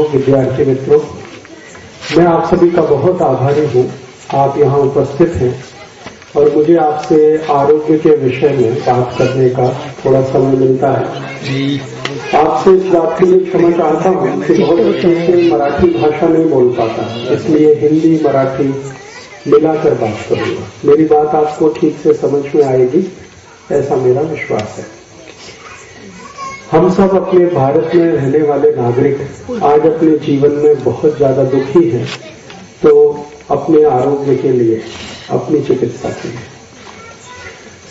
विद्यार्थी मित्रों, मैं आप सभी का बहुत आभारी हूँ। आप यहाँ उपस्थित हैं और मुझे आपसे आरोग्य के विषय में बात करने का थोड़ा समय मिलता है। आपसे इस बात के लिए क्षमा चाहता हूँ कि बहुत अच्छे से मराठी भाषा नहीं बोल पाता, इसलिए हिंदी मराठी मिलाकर बात करूंगा। मेरी बात आपको ठीक से समझ में आएगी, ऐसा मेरा विश्वास है। हम सब अपने भारत में रहने वाले नागरिक आज अपने जीवन में बहुत ज्यादा दुखी हैं, तो अपने आरोग्य के लिए, अपनी चिकित्सा के लिए।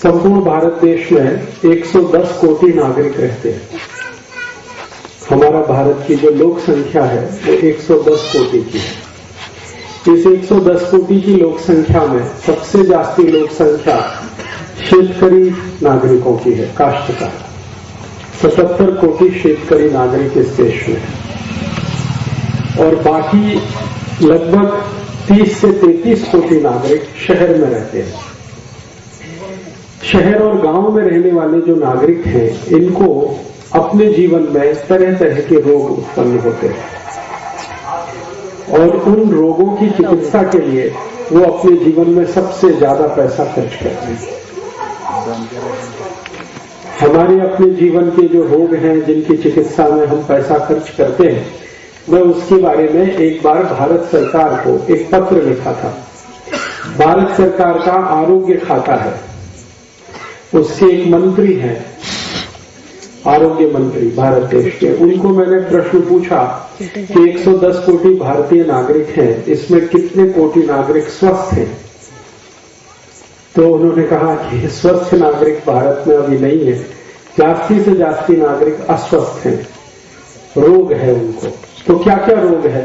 संपूर्ण भारत देश में 110 कोटि नागरिक रहते हैं। हमारा भारत की जो लोक संख्या है वो 110 कोटि की है। इस 110 कोटि की लोक संख्या में सबसे जास्ती लोक संख्या शेतकरी नागरिकों की है, काश्तकार। 77 कोटि शेतकरी नागरिक इस देश में है और बाकी लगभग 30 से 33 कोटि नागरिक शहर में रहते हैं। शहर और गांव में रहने वाले जो नागरिक हैं, इनको अपने जीवन में तरह तरह के रोग उत्पन्न होते हैं और उन रोगों की चिकित्सा के लिए वो अपने जीवन में सबसे ज्यादा पैसा खर्च करते हैं। हमारे अपने जीवन के जो रोग हैं, जिनकी चिकित्सा में हम पैसा खर्च करते हैं, मैं उसके बारे में एक बार भारत सरकार को एक पत्र लिखा था। भारत सरकार का आरोग्य खाता है, उसके एक मंत्री हैं, आरोग्य मंत्री भारत देश के। उनको मैंने प्रश्न पूछा कि 110 कोटि भारतीय नागरिक हैं, इसमें कितने कोटि नागरिक स्वस्थ हैं? तो उन्होंने कहा कि स्वस्थ नागरिक भारत में अभी नहीं है, जास्ती से जास्ती नागरिक अस्वस्थ हैं, रोग है उनको। तो क्या क्या रोग है?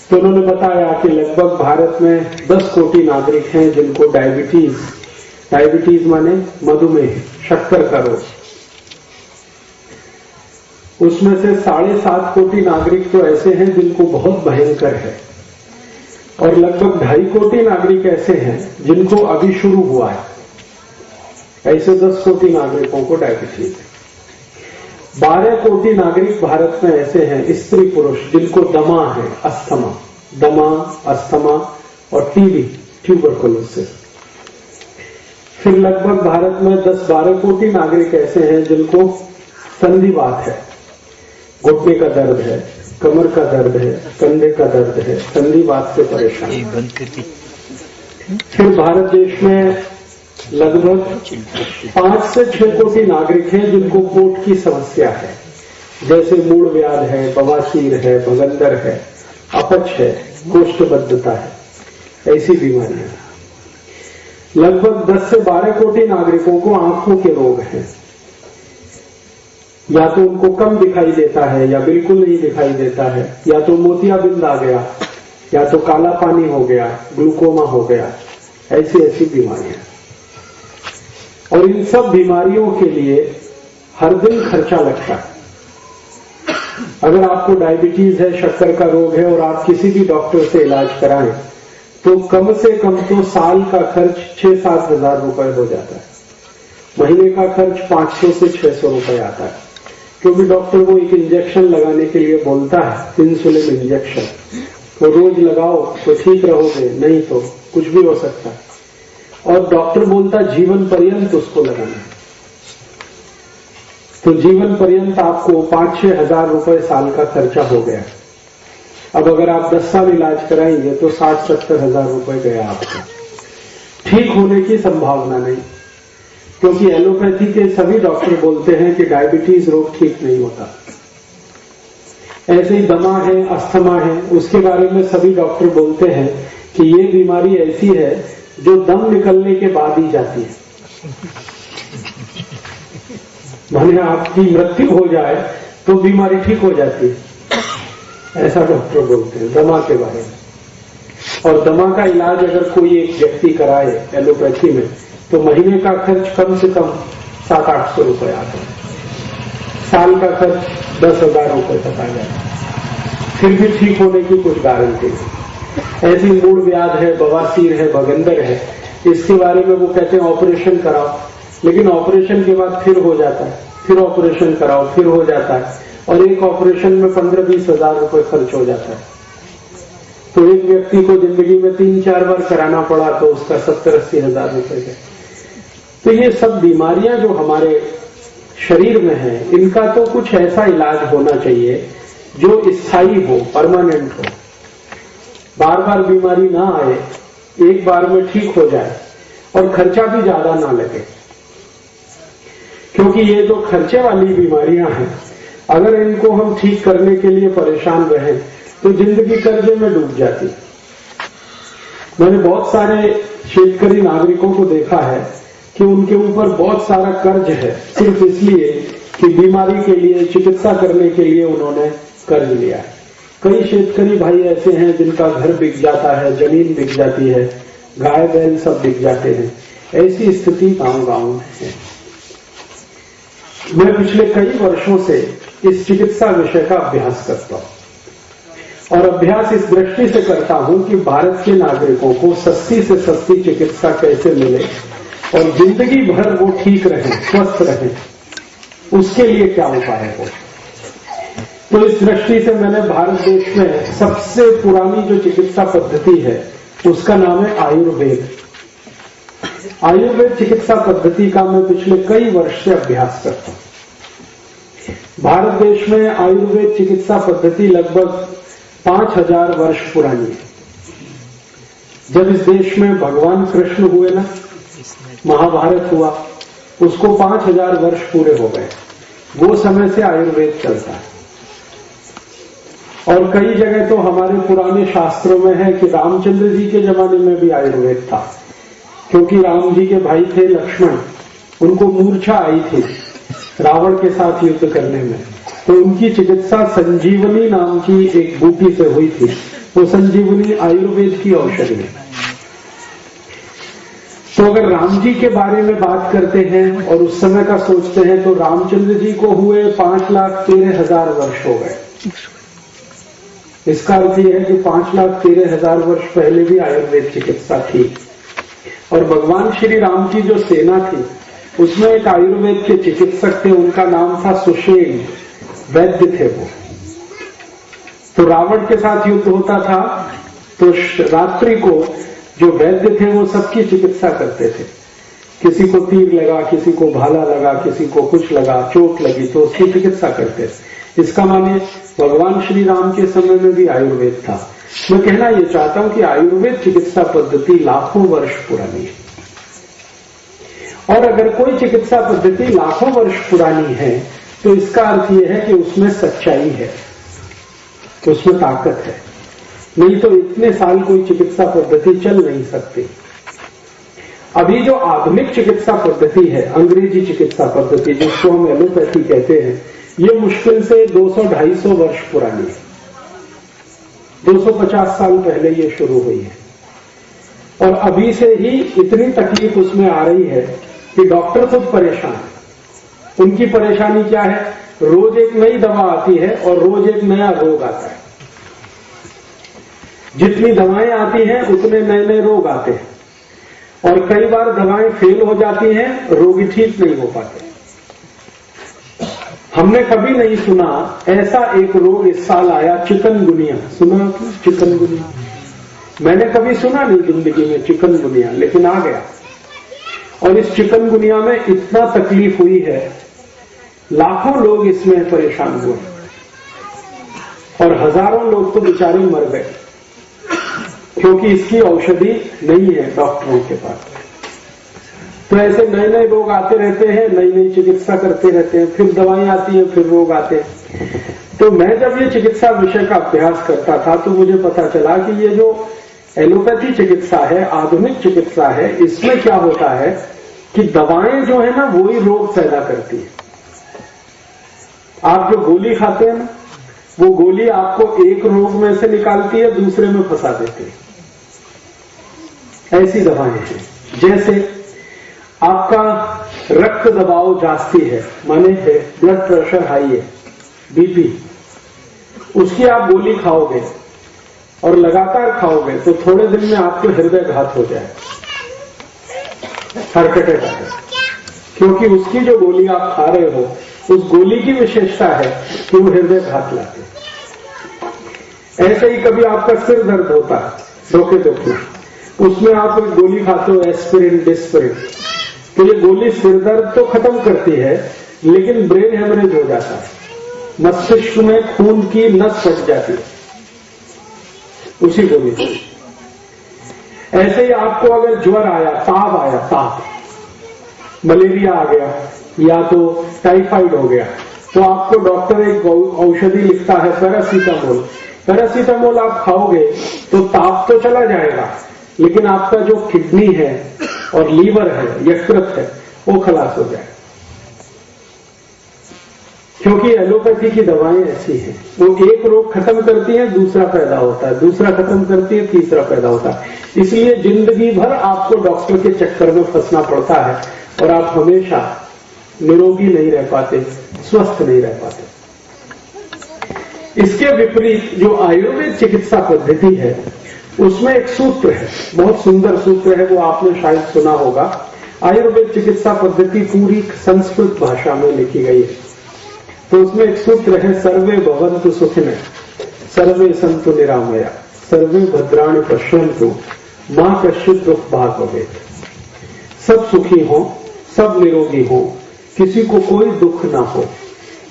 तो उन्होंने बताया कि लगभग भारत में 10 कोटि नागरिक हैं जिनको डायबिटीज माने मधुमेह, शक्कर का रोग। उसमें से 7.5 कोटि नागरिक तो ऐसे हैं जिनको बहुत भयंकर है और लगभग 2.5 कोटि नागरिक ऐसे हैं जिनको अभी शुरू हुआ है। ऐसे 10 कोटि नागरिकों को डायबिटीज है। 12 कोटि नागरिक भारत में ऐसे हैं, स्त्री पुरुष, जिनको दमा है, अस्थमा और टीबी, ट्यूबरकुलोसिस। फिर लगभग भारत में 10-12 कोटि नागरिक ऐसे हैं जिनको संधिवात है, घुटने का दर्द है, कमर का दर्द है, कंधे का दर्द है, संधिवात से परेशान। फिर भारत देश में लगभग 5 से 6 कोटि नागरिक हैं जिनको पेट की समस्या है, जैसे मूलव्याध है, बवासीर है, भगंदर है, अपच है, कोष्ठबद्धता है, ऐसी बीमारियां। लगभग 10 से 12 कोटि नागरिकों को आंखों के रोग हैं, या तो उनको कम दिखाई देता है या बिल्कुल नहीं दिखाई देता है, या तो मोतियाबिंद आ गया, या तो काला पानी हो गया, ग्लूकोमा हो गया, ऐसी बीमारियां। और इन सब बीमारियों के लिए हर दिन खर्चा लगता है। अगर आपको डायबिटीज है, शक्कर का रोग है और आप किसी भी डॉक्टर से इलाज कराएं तो कम से कम तो साल का खर्च 6-7 हजार रुपए हो जाता है। महीने का खर्च 500 से 600 रुपए आता है, क्योंकि डॉक्टर वो एक इंजेक्शन लगाने के लिए बोलता है, इंसुलिन इंजेक्शन। तो रोज लगाओ तो ठीक रहोगे, नहीं तो कुछ भी हो सकता है। और डॉक्टर बोलता जीवन पर्यंत उसको लगाना है। तो जीवन पर्यंत आपको 5-6 हजार रुपए साल का खर्चा हो गया। अब अगर आप 10 साल इलाज कराएंगे तो 60-70 हजार रुपए गया आपका। ठीक होने की संभावना नहीं, क्योंकि एलोपैथी के सभी डॉक्टर बोलते हैं कि डायबिटीज रोग ठीक नहीं होता। ऐसे ही दमा है, अस्थमा है, उसके बारे में सभी डॉक्टर बोलते हैं कि ये बीमारी ऐसी है जो दम निकलने के बाद ही जाती है। माने आपकी मृत्यु हो जाए तो बीमारी ठीक हो जाती है, ऐसा डॉक्टर बोलते हैं दमा के बारे में। और दमा का इलाज अगर कोई एक व्यक्ति कराए एलोपैथी में तो महीने का खर्च कम से कम 700-800 रुपए आता है, साल का खर्च 10,000 रुपए तक आ जाए, फिर भी ठीक होने की कुछ गारंटी नहीं। ऐसी मूलव्याध है, बवासीर है, भगंदर है, इसके बारे में वो कहते हैं ऑपरेशन कराओ, लेकिन ऑपरेशन के बाद फिर हो जाता है, फिर ऑपरेशन कराओ, फिर हो जाता है, और एक ऑपरेशन में 15-20 हजार रुपए खर्च हो जाता है। तो एक व्यक्ति को जिंदगी में 3-4 बार कराना पड़ा तो उसका 70-80 हजार रुपए गए। तो ये सब बीमारियां जो हमारे शरीर में है, इनका तो कुछ ऐसा इलाज होना चाहिए जो स्थायी हो, परमानेंट हो, बार बार बीमारी ना आए, एक बार में ठीक हो जाए और खर्चा भी ज्यादा ना लगे। क्योंकि ये जो खर्चे वाली बीमारियां हैं, अगर इनको हम ठीक करने के लिए परेशान रहें तो जिंदगी कर्जे में डूब जाती। मैंने बहुत सारे शेतकरी नागरिकों को देखा है कि उनके ऊपर बहुत सारा कर्ज है, सिर्फ इसलिए कि बीमारी के लिए, चिकित्सा करने के लिए उन्होंने कर्ज लिया है। कई शेतकरी भाई ऐसे हैं जिनका घर बिक जाता है, जमीन बिक जाती है, गाय बैल सब बिक जाते हैं। ऐसी स्थिति गांव-गांव में है। मैं पिछले कई वर्षों से इस चिकित्सा विषय का अभ्यास करता हूं और अभ्यास इस दृष्टि से करता हूं कि भारत के नागरिकों को सस्ती से सस्ती चिकित्सा कैसे मिले और जिंदगी भर वो ठीक रहे, स्वस्थ रहे, उसके लिए क्या उपाय हो। तो इस दृष्टि से मैंने भारत देश में सबसे पुरानी जो चिकित्सा पद्धति है उसका नाम है आयुर्वेद। आयुर्वेद चिकित्सा पद्धति का मैं पिछले कई वर्ष से अभ्यास करता हूं। भारत देश में आयुर्वेद चिकित्सा पद्धति लगभग 5000 वर्ष पुरानी है। जब इस देश में भगवान कृष्ण हुए ना, महाभारत हुआ, उसको 5000 वर्ष पूरे हो गए। वो समय से आयुर्वेद चलता है। और कई जगह तो हमारे पुराने शास्त्रों में है कि रामचंद्र जी के जमाने में भी आयुर्वेद था, क्योंकि राम जी के भाई थे लक्ष्मण, उनको मूर्छा आई थी रावण के साथ युद्ध करने में, तो उनकी चिकित्सा संजीवनी नाम की एक बूटी से हुई थी। वो संजीवनी आयुर्वेद की औषधि है। तो अगर राम जी के बारे में बात करते हैं और उस समय का सोचते हैं तो रामचंद्र जी को हुए 5,13,000 वर्ष हो गए। इसका अर्थ यह है कि 5,13,000 वर्ष पहले भी आयुर्वेद चिकित्सा थी। और भगवान श्री राम की जो सेना थी उसमें एक आयुर्वेद के चिकित्सक थे, उनका नाम था सुषेण, वैद्य थे वो। तो रावण के साथ युद्ध होता था तो रात्रि को जो वैद्य थे वो सबकी चिकित्सा करते थे। किसी को तीर लगा, किसी को भाला लगा, किसी को कुछ लगा, चोट लगी तो उसकी चिकित्सा करते थे। इसका माने भगवान श्री राम के समय में भी आयुर्वेद था। मैं कहना ये चाहता हूं कि आयुर्वेद चिकित्सा पद्धति लाखों वर्ष पुरानी है। और अगर कोई चिकित्सा पद्धति लाखों वर्ष पुरानी है तो इसका अर्थ यह है कि उसमें सच्चाई है, उसमें ताकत है। नहीं तो इतने साल कोई चिकित्सा पद्धति चल नहीं सकती। अभी जो आधुनिक चिकित्सा पद्धति है, अंग्रेजी चिकित्सा पद्धति जिसको हम एलोपैथी कहते हैं, ये मुश्किल से 200-250 वर्ष पुरानी है। 250 साल पहले ये शुरू हुई है और अभी से ही इतनी तकलीफ उसमें आ रही है कि डॉक्टर खुद परेशान है। उनकी परेशानी क्या है? रोज एक नई दवा आती है और रोज एक नया रोग आता है। जितनी दवाएं आती हैं उतने नए नए रोग आते हैं और कई बार दवाएं फेल हो जाती हैं, रोगी ठीक नहीं हो पाते। हमने कभी नहीं सुना ऐसा एक रोग इस साल आया, चिकनगुनिया। सुना आपने चिकनगुनिया? मैंने कभी सुना नहीं जिंदगी में चिकनगुनिया, लेकिन आ गया। और इस चिकनगुनिया में इतना तकलीफ हुई है, लाखों लोग इसमें परेशान हुए और हजारों लोग तो बेचारे मर गए क्योंकि इसकी औषधि नहीं है डॉक्टरों के पास। तो ऐसे नए नए रोग आते रहते हैं, नई नई चिकित्सा करते रहते हैं, फिर दवाएं आती हैं, फिर रोग आते हैं। तो मैं जब ये चिकित्सा विषय का अभ्यास करता था तो मुझे पता चला कि ये जो एलोपैथी चिकित्सा है, आधुनिक चिकित्सा है, इसमें क्या होता है कि दवाएं जो है ना वो ही रोग पैदा करती है। आप जो गोली खाते हैं ना, वो गोली आपको एक रोग में से निकालती है, दूसरे में फंसा देती है। ऐसी दवाएं हैं। जैसे आपका रक्त दबाव जास्ती है, माने है ब्लड प्रेशर हाई है, बीपी, उसकी आप गोली खाओगे और लगातार खाओगे तो थोड़े दिन में आपको हृदय घात हो जाए, हार्ट अटैक आ जाए। क्योंकि उसकी जो गोली आप खा रहे हो, उस गोली की विशेषता है कि वो हृदय घात लाती है। ऐसे ही कभी आपका सिर दर्द होता है, धोखे दुखना, उसमें आप एक गोली खाते हो एस्पिरिन, डिस्पिरिन, तो ये गोली सिर दर्द तो खत्म करती है, लेकिन ब्रेन हेमरेज हो जाता है, मस्तिष्क में खून की नस फट जाती है उसी गोली से। ऐसे ही आपको अगर ज्वर आया, ताप आया, ताप, मलेरिया आ गया या तो टाइफाइड हो गया, तो आपको डॉक्टर एक औषधि लिखता है पैरासीटामोल। पैरासीटामोल आप खाओगे तो ताप तो चला जाएगा, लेकिन आपका जो किडनी है और लीवर है, यकृत है, वो खलास हो जाएगा। क्योंकि एलोपैथी की दवाएं ऐसी हैं, वो एक रोग खत्म करती है, दूसरा पैदा होता है, दूसरा खत्म करती है, तीसरा पैदा होता है। इसलिए जिंदगी भर आपको डॉक्टर के चक्कर में फंसना पड़ता है और आप हमेशा निरोगी नहीं रह पाते, स्वस्थ नहीं रह पाते। इसके विपरीत जो आयुर्वेद चिकित्सा पद्धति है, उसमें एक सूत्र है, बहुत सुंदर सूत्र है, वो आपने शायद सुना होगा। आयुर्वेद चिकित्सा पद्धति पूरी संस्कृत भाषा में लिखी गई है। तो उसमें एक सूत्र है, सर्वे भवन्तु सुखिनः, सर्वे सन्तु निरामया, सर्वे भद्राणि पश्यन्तु, मां कश्चित् दुःख भाग् भवेत्। सब सुखी हो, सब निरोगी हो, किसी को कोई दुख ना हो,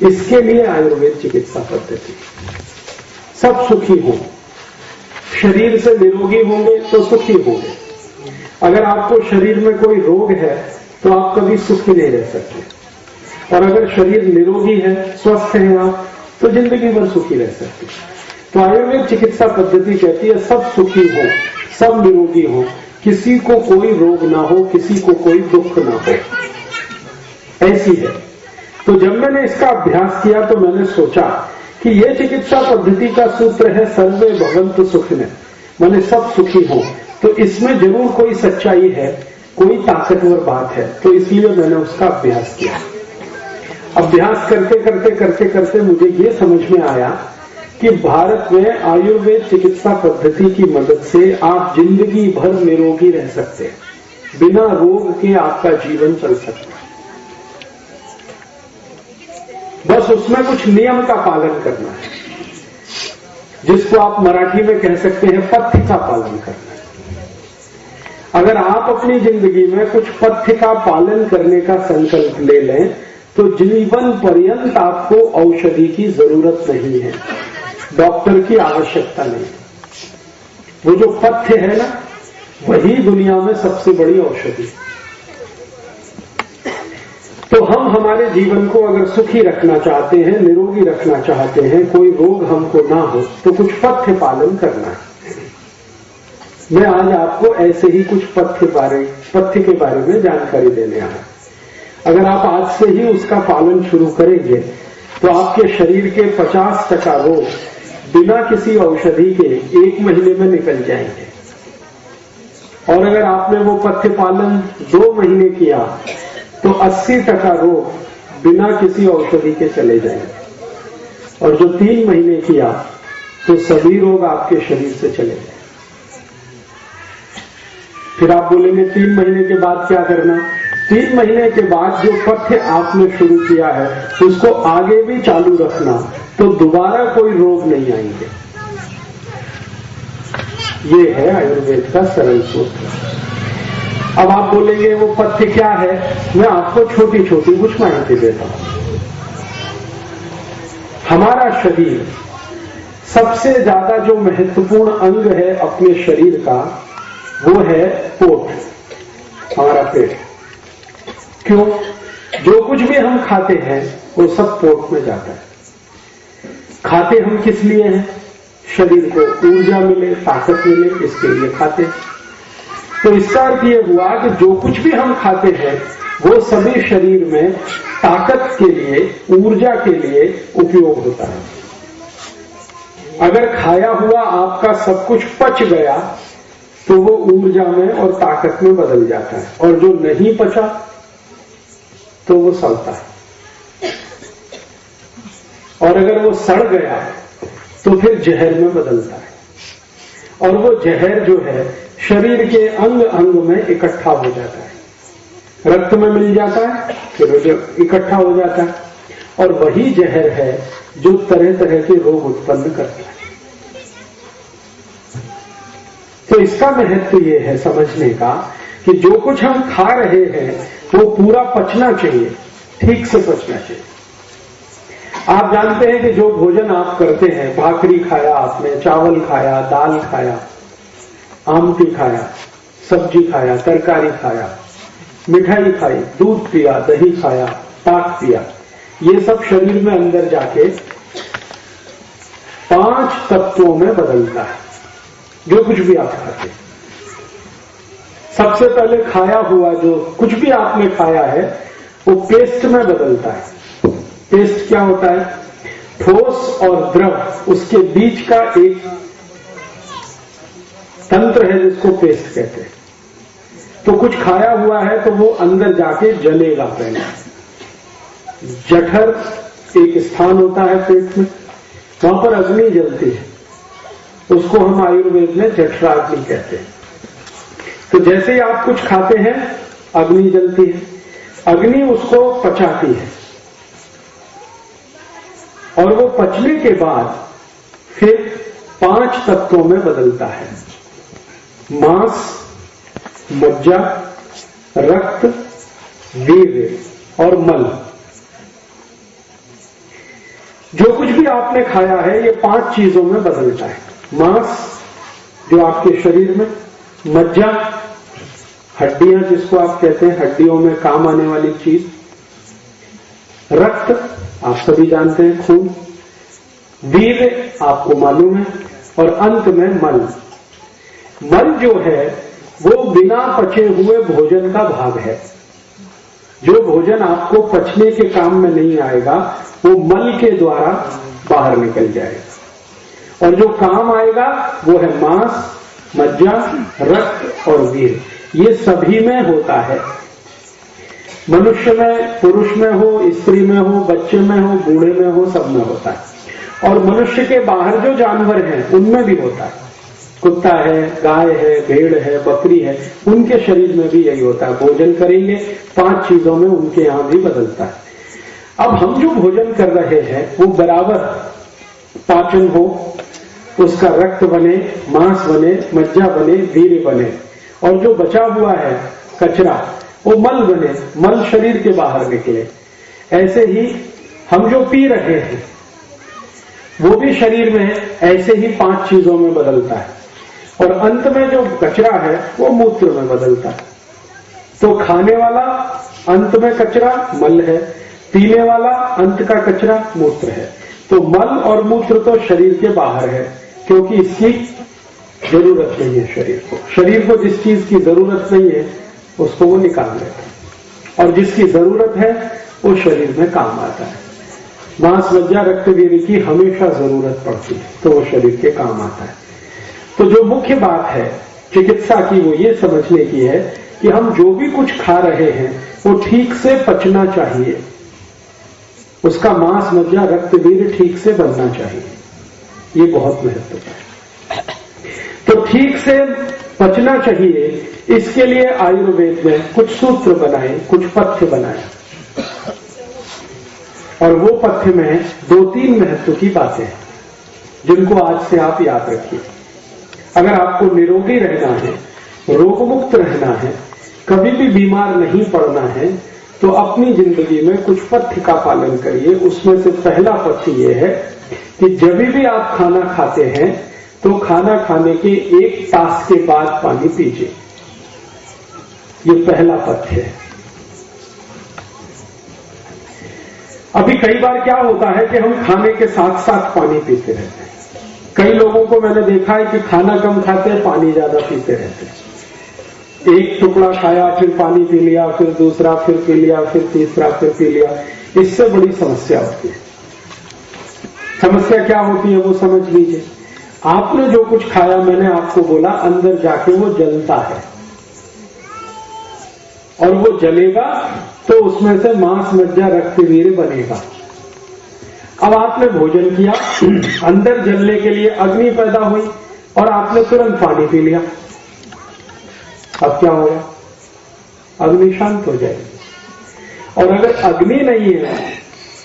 इसके लिए आयुर्वेद चिकित्सा पद्धति। सब सुखी हो, शरीर से निरोगी होंगे तो सुखी होंगे। अगर आपको शरीर में कोई रोग है तो आप कभी सुखी नहीं रह सकते, और अगर शरीर निरोगी है, स्वस्थ है आप, तो जिंदगी भर सुखी रह सकते। तो आयुर्वेद चिकित्सा पद्धति कहती है सब सुखी हो, सब निरोगी हो, किसी को कोई रोग ना हो, किसी को कोई दुख ना हो, ऐसी है। तो जब मैंने इसका अभ्यास किया तो मैंने सोचा कि यह चिकित्सा पद्धति का सूत्र है सर्वे भवन्तु सुखिनः, माने सब सुखी हो, तो इसमें जरूर कोई सच्चाई है, कोई ताकतवर बात है। तो इसलिए मैंने उसका अभ्यास किया। अभ्यास करते करते करते करते मुझे ये समझ में आया कि भारत में आयुर्वेद चिकित्सा पद्धति की मदद से आप जिंदगी भर निरोगी रह सकते हैं, बिना रोग के आपका जीवन चल सकता है। बस उसमें कुछ नियम का पालन करना है, जिसको आप मराठी में कह सकते हैं पथ्य का पालन करना है। अगर आप अपनी जिंदगी में कुछ पथ्य का पालन करने का संकल्प ले लें तो जीवन पर्यंत आपको औषधि की जरूरत नहीं है, डॉक्टर की आवश्यकता नहीं। वो जो पथ्य है ना, वही दुनिया में सबसे बड़ी औषधि। तो हम हमारे जीवन को अगर सुखी रखना चाहते हैं, निरोगी रखना चाहते हैं, कोई रोग हमको ना हो, तो कुछ पथ्य पालन करना है। मैं आज आपको ऐसे ही कुछ पथ्य के बारे में जानकारी देने आया। अगर आप आज से ही उसका पालन शुरू करेंगे तो आपके शरीर के 50% रोग बिना किसी औषधि के 1 महीने में निकल जाएंगे। और अगर आपने वो पथ्य पालन 2 महीने किया तो 80% रोग बिना किसी औषधि के चले जाएंगे। और जो 3 महीने किया तो सभी रोग आपके शरीर से चले जाएंगे। फिर आप बोलेंगे 3 महीने के बाद क्या करना? 3 महीने के बाद जो पथ्य आपने शुरू किया है उसको आगे भी चालू रखना, तो दोबारा कोई रोग नहीं आएंगे। ये है आयुर्वेद का सरल सूत्र। अब आप बोलेंगे वो पथ्य क्या है? मैं आपको छोटी छोटी कुछ माहिती देता हूं। हमारा शरीर सबसे ज्यादा जो महत्वपूर्ण अंग है अपने शरीर का, वो है पोट, हमारा पेट। क्यों? जो कुछ भी हम खाते हैं वो सब पोट में जाता है। खाते हम किस लिए हैं? शरीर को ऊर्जा मिले, ताकत मिले, इसके लिए खाते। तो इसका अर्थ ये हुआ कि जो कुछ भी हम खाते हैं वो सभी शरीर में ताकत के लिए, ऊर्जा के लिए उपयोग होता है। अगर खाया हुआ आपका सब कुछ पच गया तो वो ऊर्जा में और ताकत में बदल जाता है, और जो नहीं पचा तो वो सड़ता है, और अगर वो सड़ गया तो फिर जहर में बदलता है, और वो जहर जो है शरीर के अंग अंग में इकट्ठा हो जाता है, रक्त में मिल जाता है, फिर वो इकट्ठा हो जाता है, और वही जहर है जो तरह तरह के रोग उत्पन्न करता है। तो इसका महत्व ये है समझने का कि जो कुछ हम खा रहे हैं वो पूरा पचना चाहिए, ठीक से पचना चाहिए। आप जानते हैं कि जो भोजन आप करते हैं, भाकरी खाया आपने, चावल खाया, दाल खाया, आमटी खाया, सब्जी खाया, तरकारी खाया, मिठाई खाई, दूध पिया, दही खाया, पाक पिया, ये सब शरीर में अंदर जाके 5 तत्वों में बदलता है। जो कुछ भी आप खाते हैं, सबसे पहले खाया हुआ जो कुछ भी आपने खाया है वो पेस्ट में बदलता है। पेस्ट क्या होता है? ठोस और द्रव, उसके बीच का एक तंत्र है जिसको पेस्ट कहते हैं। तो कुछ खाया हुआ है तो वो अंदर जाके जलेगा पहले। जठर एक स्थान होता है पेट में, वहां पर अग्नि जलती है, उसको हम आयुर्वेद में जठराग्नि कहते हैं। तो जैसे ही आप कुछ खाते हैं अग्नि जलती है, अग्नि उसको पचाती है, और वो पचने के बाद फिर 5 तत्वों में बदलता है। मांस, मज्जा, रक्त, वीर्य और मल। जो कुछ भी आपने खाया है ये 5 चीजों में बदलता है। मांस जो आपके शरीर में, मज्जा हड्डियां जिसको आप कहते हैं, हड्डियों में काम आने वाली चीज, रक्त आप सभी जानते हैं, खून, वीर्य आपको मालूम है, और अंत में मल। मल जो है वो बिना पचे हुए भोजन का भाग है। जो भोजन आपको पचने के काम में नहीं आएगा वो मल के द्वारा बाहर निकल जाएगा, और जो काम आएगा वो है मांस, मज्जा, रक्त और वीर्य। ये सभी में होता है। मनुष्य में, पुरुष में हो, स्त्री में हो, बच्चे में हो, बूढ़े में हो, सब में होता है। और मनुष्य के बाहर जो जानवर हैं उनमें भी होता है। कुत्ता है, गाय है, भेड़ है, बकरी है, उनके शरीर में भी यही होता है। भोजन करेंगे 5 चीजों में उनके यहां भी बदलता है। अब हम जो भोजन कर रहे हैं वो बराबर पाचन हो, उसका रक्त बने, मांस बने, मज्जा बने, वीर्य बने, और जो बचा हुआ है कचरा वो मल बने, मल शरीर के बाहर निकले। ऐसे ही हम जो पी रहे हैं वो भी शरीर में ऐसे ही 5 चीजों में बदलता है, और अंत में जो कचरा है वो मूत्र में बदलता है। तो खाने वाला अंत में कचरा मल है, पीने वाला अंत का कचरा मूत्र है। तो मल और मूत्र तो शरीर के बाहर है, क्योंकि इसकी जरूरत नहीं है शरीर को। शरीर को जिस चीज की जरूरत नहीं है उसको वो निकाल लेता है, और जिसकी जरूरत है वो शरीर में काम आता है। मांस, मज्जा, रक्त, वीर्य की हमेशा जरूरत पड़ती है तो वो शरीर के काम आता है। तो जो मुख्य बात है चिकित्सा की वो ये समझने की है कि हम जो भी कुछ खा रहे हैं वो ठीक से पचना चाहिए, उसका मांस, मज्जा, रक्त, वीर्य ठीक से बनना चाहिए। ये बहुत महत्वपूर्ण है। तो ठीक से पचना चाहिए, इसके लिए आयुर्वेद में कुछ सूत्र बनाए, कुछ पथ्य बनाए, और वो पथ्य में 2-3 महत्व की बातें हैं जिनको आज से आप याद रखिए। अगर आपको निरोगी रहना है, रोगमुक्त रहना है, कभी भी बीमार नहीं पड़ना है, तो अपनी जिंदगी में कुछ पथ्य का पालन करिए। उसमें से पहला पथ्य ये है कि जब भी आप खाना खाते हैं तो खाना खाने के 1 तास के बाद पानी पीजिए। ये पहला पथ्य है। अभी कई बार क्या होता है कि हम खाने के साथ साथ पानी पीते रहते हैं। कई लोगों को मैंने देखा है कि खाना कम खाते हैं, पानी ज्यादा पीते रहते हैं। एक टुकड़ा खाया, फिर पानी पी लिया, फिर दूसरा, फिर पी लिया, फिर तीसरा, फिर पी लिया। इससे बड़ी समस्या होती है। समस्या क्या होती है वो समझ लीजिए। आपने जो कुछ खाया, मैंने आपको बोला, अंदर जाके वो जलता है, और वो जलेगा तो उसमें से मांस, मज्जा, रक्त, वीर्य बनेगा। अब आपने भोजन किया, अंदर जलने के लिए अग्नि पैदा हुई, और आपने तुरंत पानी पी लिया। अब क्या होगा? अग्नि शांत हो जाएगी। और अगर अग्नि नहीं है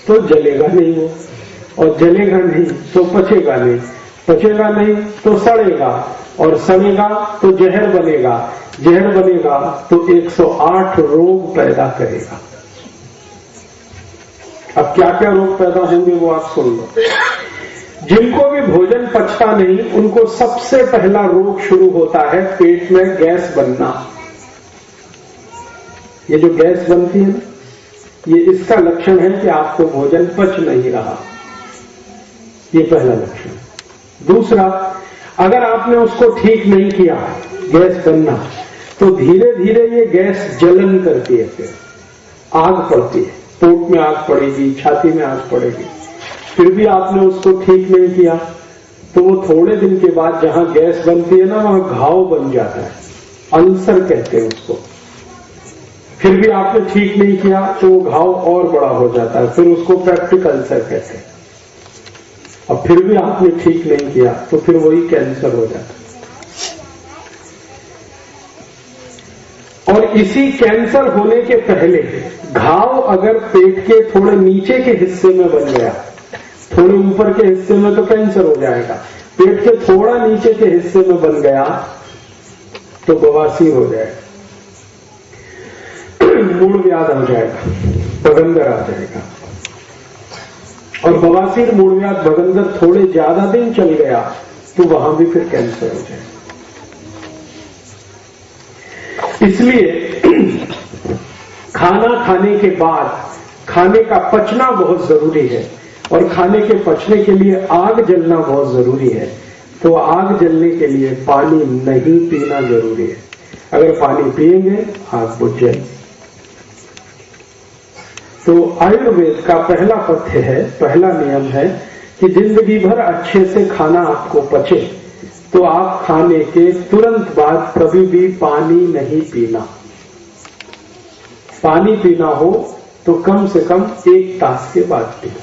तो जलेगा नहीं वो, और जलेगा नहीं तो पचेगा नहीं, पचेगा नहीं तो सड़ेगा, और सड़ेगा तो जहर बनेगा, जहर बनेगा तो 108 रोग पैदा करेगा। अब क्या क्या रोग पैदा होंगे वो आप सुन लो। जिनको भी भोजन पचता नहीं उनको सबसे पहला रोग शुरू होता है पेट में गैस बनना। ये जो गैस बनती है ये इसका लक्षण है कि आपको भोजन पच नहीं रहा, ये पहला लक्षण। दूसरा, अगर आपने उसको ठीक नहीं किया गैस बनना, तो धीरे धीरे ये गैस जलन करती है, फिर आग पड़ती है, पेट में आग पड़ेगी, छाती में आग पड़ेगी। फिर भी आपने उसको ठीक नहीं किया तो वो थोड़े दिन के बाद जहां गैस बनती है ना वहां घाव बन जाता है, अल्सर कहते हैं उसको। फिर भी आपने ठीक नहीं किया तो वो घाव और बड़ा हो जाता है, फिर उसको पेप्टिक अल्सर कहते हैं। अब फिर भी आपने ठीक नहीं किया तो फिर वही कैंसर हो जाता है। और इसी कैंसर होने के पहले घाव अगर पेट के थोड़े नीचे के हिस्से में बन गया, थोड़े ऊपर के हिस्से में तो कैंसर हो जाएगा, पेट के थोड़ा नीचे के हिस्से में बन गया तो बवासीर हो जाएगा, मूल व्याध हो जाएगा, भगंदर आ जाएगा। और बवासीर, मूल व्याध, भगंदर थोड़े ज्यादा दिन चल गया तो वहां भी फिर कैंसर हो जाएगा। इसलिए खाना खाने के बाद खाने का पचना बहुत जरूरी है, और खाने के पचने के लिए आग जलना बहुत जरूरी है। तो आग जलने के लिए पानी नहीं पीना जरूरी है। अगर पानी पिएंगे आग बुझ जाएगी। तो आयुर्वेद का पहला पथ्य है, पहला नियम है कि जिंदगी भर अच्छे से खाना आपको पचे तो आप खाने के तुरंत बाद कभी भी पानी नहीं पीना। पानी पीना हो तो कम से कम 1 तास के बाद पीना।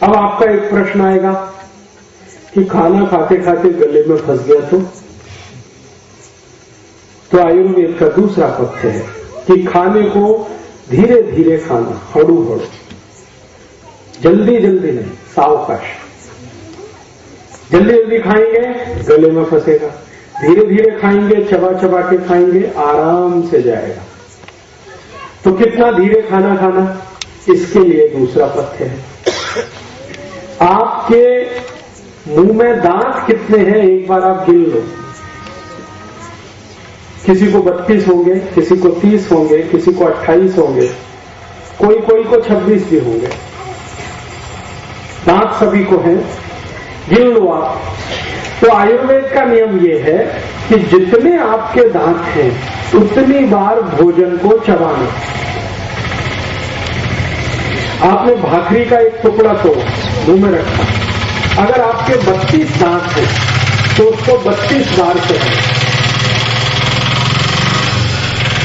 अब आपका एक प्रश्न आएगा कि खाना खाते खाते गले में फंस गया तो आयुर्वेद का दूसरा पथ्य है कि खाने को धीरे धीरे खाना, हड़ू हड़ू, जल्दी जल्दी नहीं, सावकाश। जल्दी जल्दी खाएंगे गले में फंसेगा, धीरे धीरे खाएंगे, चबा चबा के खाएंगे, आराम से जाएगा। तो कितना धीरे खाना खाना, इसके लिए दूसरा पथ्य है। आपके मुंह में दांत कितने हैं एक बार आप गिन लो। किसी को 32 होंगे, किसी को 30 होंगे, किसी को 28 होंगे, कोई कोई को 26 भी होंगे। दांत सभी को हैं, गिन लो आप। तो आयुर्वेद का नियम यह है कि जितने आपके दांत हैं उतनी बार भोजन को चबाना। आपने भाखरी का एक टुकड़ा तो मुंह में रखा, अगर आपके 32 दांत हैं तो उसको 32 बार चबाना।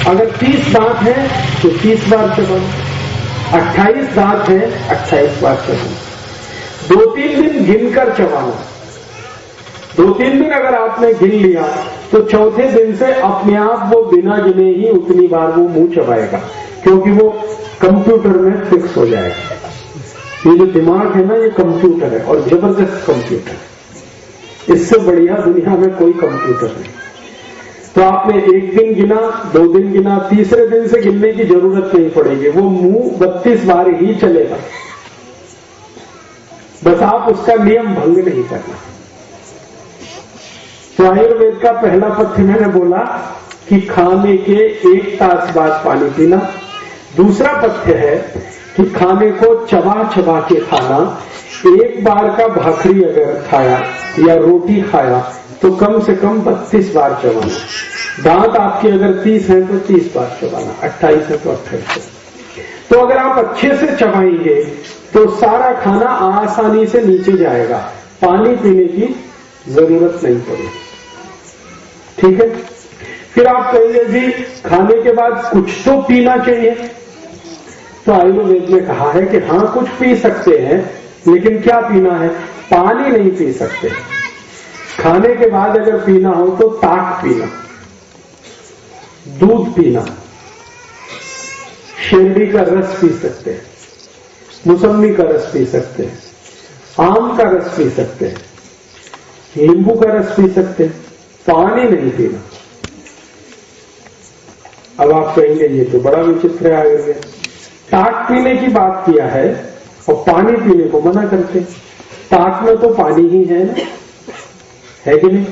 अगर 30 दांत हैं तो 30 बार चबाना, 28 दांत हैं 28 बार चबाना। 2-3 दिन गिनकर चबाना। 2-3 दिन अगर आपने गिन लिया तो चौथे दिन से अपने आप वो बिना गिने ही उतनी बार वो मुंह चबाएगा, क्योंकि वो कंप्यूटर में फिक्स हो जाएगा। ये जो दिमाग है ना, ये कंप्यूटर है, और जबरदस्त कंप्यूटर है। इससे बढ़िया दुनिया में कोई कंप्यूटर नहीं। तो आपने 1 दिन गिना, 2 दिन गिना, तीसरे दिन से गिनने की जरूरत नहीं पड़ेगी, वो मुंह 32 बार ही चलेगा। बस आप उसका नियम भंग नहीं करना। तो आयुर्वेद का पहला पथ्य मैंने बोला कि खाने के 1 तास बाद पानी पीना। दूसरा पथ्य है कि खाने को चबा चबा के खाना। एक बार का भाखरी अगर खाया या रोटी खाया तो कम से कम 32 बार चबाना। दांत आपके अगर 30 हैं तो 30 बार चबाना, 28 है तो 28। तो अगर आप अच्छे से चबाएंगे तो सारा खाना आसानी से नीचे जाएगा, पानी पीने की जरूरत नहीं पड़ेगी। ठीक है। फिर आप कहेंगे जी खाने के बाद कुछ तो पीना चाहिए। तो आयुर्वेद ने कहा है कि हाँ कुछ पी सकते हैं, लेकिन क्या पीना है? पानी नहीं पी सकते। खाने के बाद अगर पीना हो तो ताक पीना, दूध पीना, शिरडी का रस पी सकते हैं, मौसम्मी का रस पी सकते हैं, आम का रस पी सकते हैं, नींबू का रस पी सकते हैं, पानी नहीं पीना। अब आप कहेंगे ये तो बड़ा विचित्र है आयुर्वेद, ताक पीने की बात किया है और पानी पीने को मना करते। ताक में तो पानी ही है ना, है कि नहीं?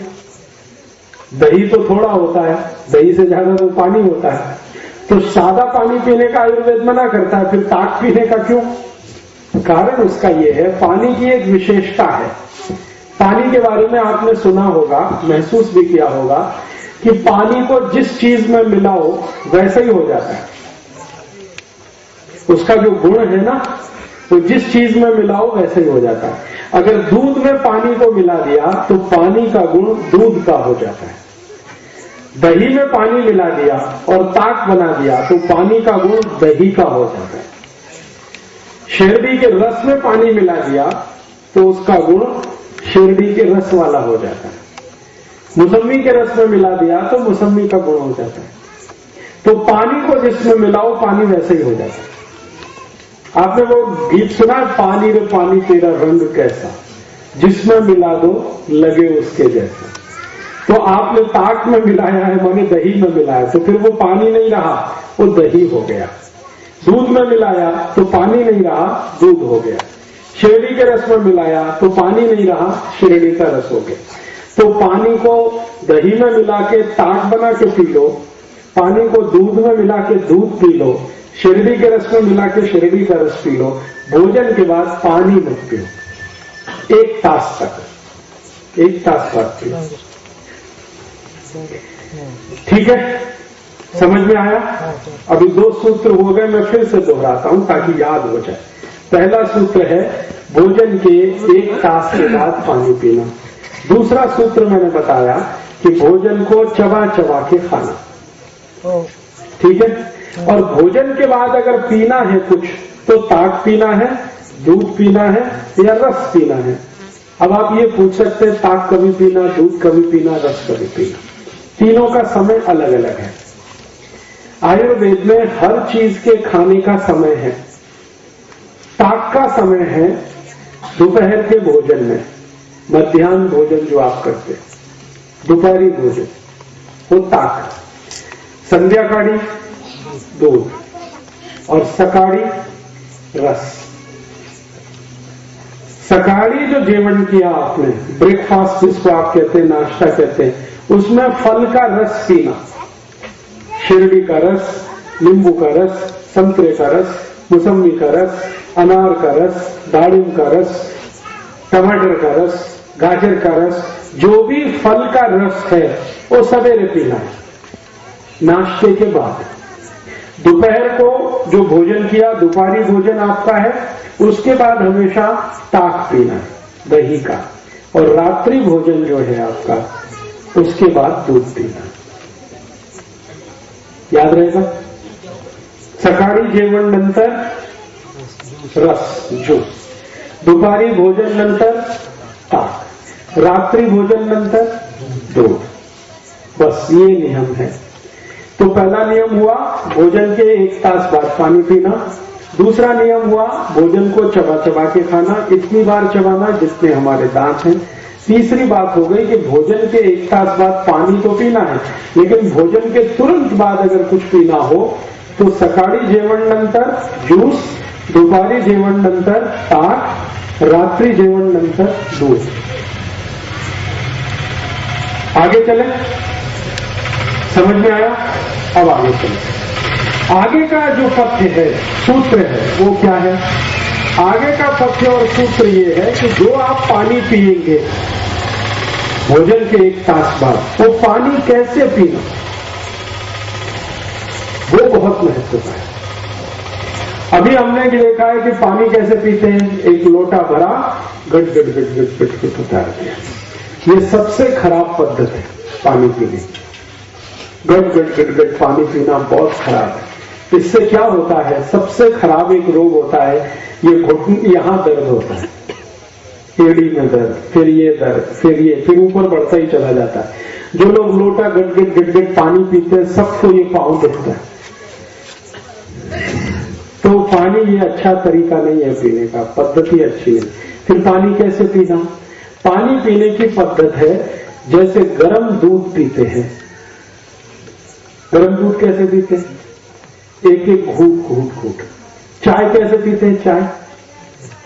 दही तो थोड़ा होता है, दही से ज्यादा तो पानी होता है, तो सादा पानी पीने का आयुर्वेद मना करता है, फिर ताक पीने का क्यों? कारण उसका यह है, पानी की एक विशेषता है। पानी के बारे में आपने सुना होगा, महसूस भी किया होगा कि पानी को जिस चीज में मिलाओ वैसा ही हो जाता है। उसका जो गुण है ना, तो जिस चीज में मिलाओ वैसे ही हो जाता है। अगर दूध में पानी को मिला दिया तो पानी का गुण दूध का हो जाता है। दही में पानी मिला दिया और ताक बना दिया तो पानी का गुण दही का हो जाता है। शिरडी के रस में पानी मिला दिया तो उसका गुण शिरडी के रस वाला हो जाता है। मौसम्मी के रस में मिला दिया तो मौसम्मी का गुण हो जाता है। तो पानी को जिसमें मिलाओ पानी वैसे ही हो जाता है। आपने वो गीत सुना है, पानी रे पानी तेरा रंग कैसा, जिसमें मिला दो लगे उसके जैसा। तो आपने ताक में मिलाया है, माने दही में मिलाया, तो फिर वो पानी नहीं रहा, वो दही हो गया। दूध में मिलाया तो पानी नहीं रहा, दूध हो गया। शिरडी के रस में मिलाया तो पानी नहीं रहा, शिरडी का रस हो गया। तो पानी को दही में मिला के ताक बना के पी लो, पानी को दूध में मिला के दूध पी लो, शिरडी के रस में मिला के शिरडी का रस पी लो। भोजन के बाद पानी मत पियो, 1 तास तक, 1 तास बाद पियो। ठीक है, समझ में आया? अभी 2 सूत्र हो गए, मैं फिर से दोहराता हूं ताकि याद हो जाए। पहला सूत्र है भोजन के 1 तास के बाद पानी पीना। दूसरा सूत्र मैंने बताया कि भोजन को चबा चबा के खाना। ठीक है, और भोजन के बाद अगर पीना है कुछ तो ताक पीना है, दूध पीना है या रस पीना है। अब आप ये पूछ सकते हैं ताक कभी पीना, दूध कभी पीना, रस कभी पीना, तीनों का समय अलग अलग है। आयुर्वेद में हर चीज के खाने का समय है। ताक का समय है दोपहर के भोजन में, मध्याह्न भोजन जो आप करते हैं, दोपहरी भोजन वो ताक, संध्याकाली दूध और सकाड़ी रस। सकाड़ी जो जेवण किया आपने, ब्रेकफास्ट जिसको आप कहते हैं, नाश्ता कहते हैं, उसमें फल का रस पीना, शिरडी का रस, नींबू का रस, संतरे का रस, मौसम्मी का रस, अनार का रस, दाड़िम का रस, टमाटर का रस, गाजर का रस, जो भी फल का रस है वो सवेरे पीना है, नाश्ते के बाद। दोपहर को जो भोजन किया, दोपहरी भोजन आपका है, उसके बाद हमेशा ताक पीना है दही का, और रात्रि भोजन जो है आपका, उसके बाद दूध पीना। याद रहेगा? सकाळी जेवण नंतर रस, ज्यूस, दुपारी भोजन नंतर ताक, रात्रि भोजन नंतर दूध। बस ये नियम है। तो पहला नियम हुआ भोजन के 1 तास बाद पानी पीना। दूसरा नियम हुआ भोजन को चबा चबा के खाना, इतनी बार चबाना जितने हमारे दांत हैं। तीसरी बात हो गई कि भोजन के 1 तास बाद पानी तो पीना है, लेकिन भोजन के तुरंत बाद अगर कुछ पीना हो तो सकाळी जेवण नंतर ज्यूस, दुपारी जेवण नंतर ताक, रात्रि जेवण नंतर दूध। आगे चले, समझ में आया? अब आगे चले। आगे का जो पथ्य है, सूत्र है, वो क्या है? आगे का पथ्य और सूत्र ये है कि जो आप पानी पिएंगे भोजन के 1 तास बाद, वो पानी कैसे पीना, वो बहुत महत्वपूर्ण है। अभी हमने देखा है कि पानी कैसे पीते हैं, एक लोटा भरा, गट गट गट गट गट गट उतार दिया। ये सबसे खराब पद्धति है पानी पीने की। गट गट गट गट पानी पीना बहुत खराब है। इससे क्या होता है, सबसे खराब एक रोग होता है, ये घुटन, यहां दर्द होता है, एड़ी में दर्द, फिर ये दर्द, फिर ये, फिर ऊपर बढ़ता ही चला जाता है। जो लोग लोटा गट गट गट गट पानी पीते हैं, सबको ये पांव दुखता है। पानी ये अच्छा तरीका नहीं है पीने का, पद्धति अच्छी नहीं। फिर पानी कैसे पीना? पानी पीने की पद्धत है जैसे गर्म दूध पीते हैं। गर्म दूध कैसे पीते हैं? एक एक घूट घूट घूट। चाय कैसे पीते हैं? चाय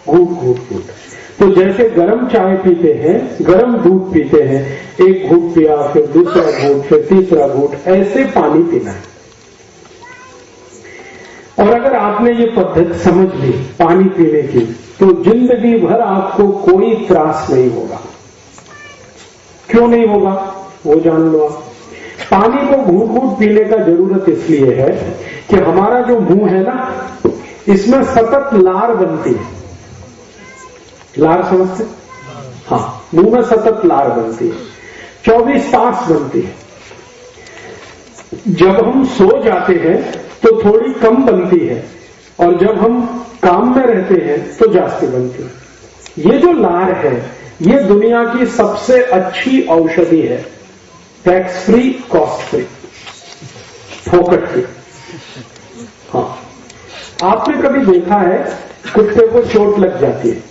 घूट घूट घूट। तो जैसे गर्म चाय पीते हैं, गर्म दूध पीते हैं, एक घूट पिया, फिर दूसरा घूट, फिर तीसरा घूट, ऐसे पानी पीना है। और अगर आपने ये पद्धति समझ ली पानी पीने की, तो जिंदगी भर आपको कोई त्रास नहीं होगा। क्यों नहीं होगा वो जान लो आप। पानी को घूट घूट पीने का जरूरत इसलिए है कि हमारा जो मुंह है ना, इसमें सतत लार बनती है। लार समझते? हाँ, मुंह में सतत लार बनती है, 24 तास बनती है। जब हम सो जाते हैं तो थोड़ी कम बनती है, और जब हम काम में रहते हैं तो जास्ती बनती है। ये जो लार है, ये दुनिया की सबसे अच्छी औषधि है। टैक्स फ्री, कॉस्ट फ्री, फोकट फ्री। हाँ, आपने कभी देखा है कुत्ते को चोट लग जाती है,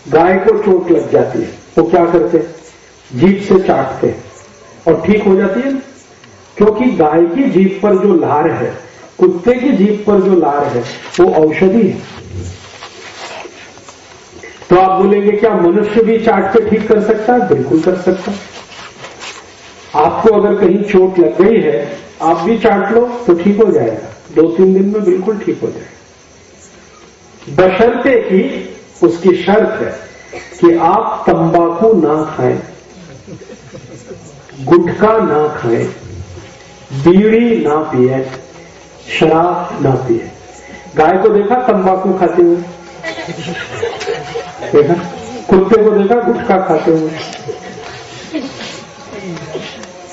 गाय को चोट लग जाती है, वो क्या करते हैं? जीभ से चाटते हैं और ठीक हो जाती है। क्योंकि गाय की जीभ पर जो लार है, कुत्ते की जीभ पर जो लार है, वो औषधि है। तो आप बोलेंगे क्या मनुष्य भी चाट के ठीक कर सकता है? बिल्कुल कर सकता है। आपको अगर कहीं चोट लग गई है, आप भी चाट लो तो ठीक हो जाएगा, 2-3 दिन में बिल्कुल ठीक हो जाएगा। बशर्ते कि उसकी शर्त है कि आप तंबाकू ना खाएं, गुटखा ना खाएं, बीड़ी ना पिए, शराब ना पिए। गाय को देखा तंबाकू खाते हुए? देखा? कुत्ते को देखा गुटखा खाते हुए?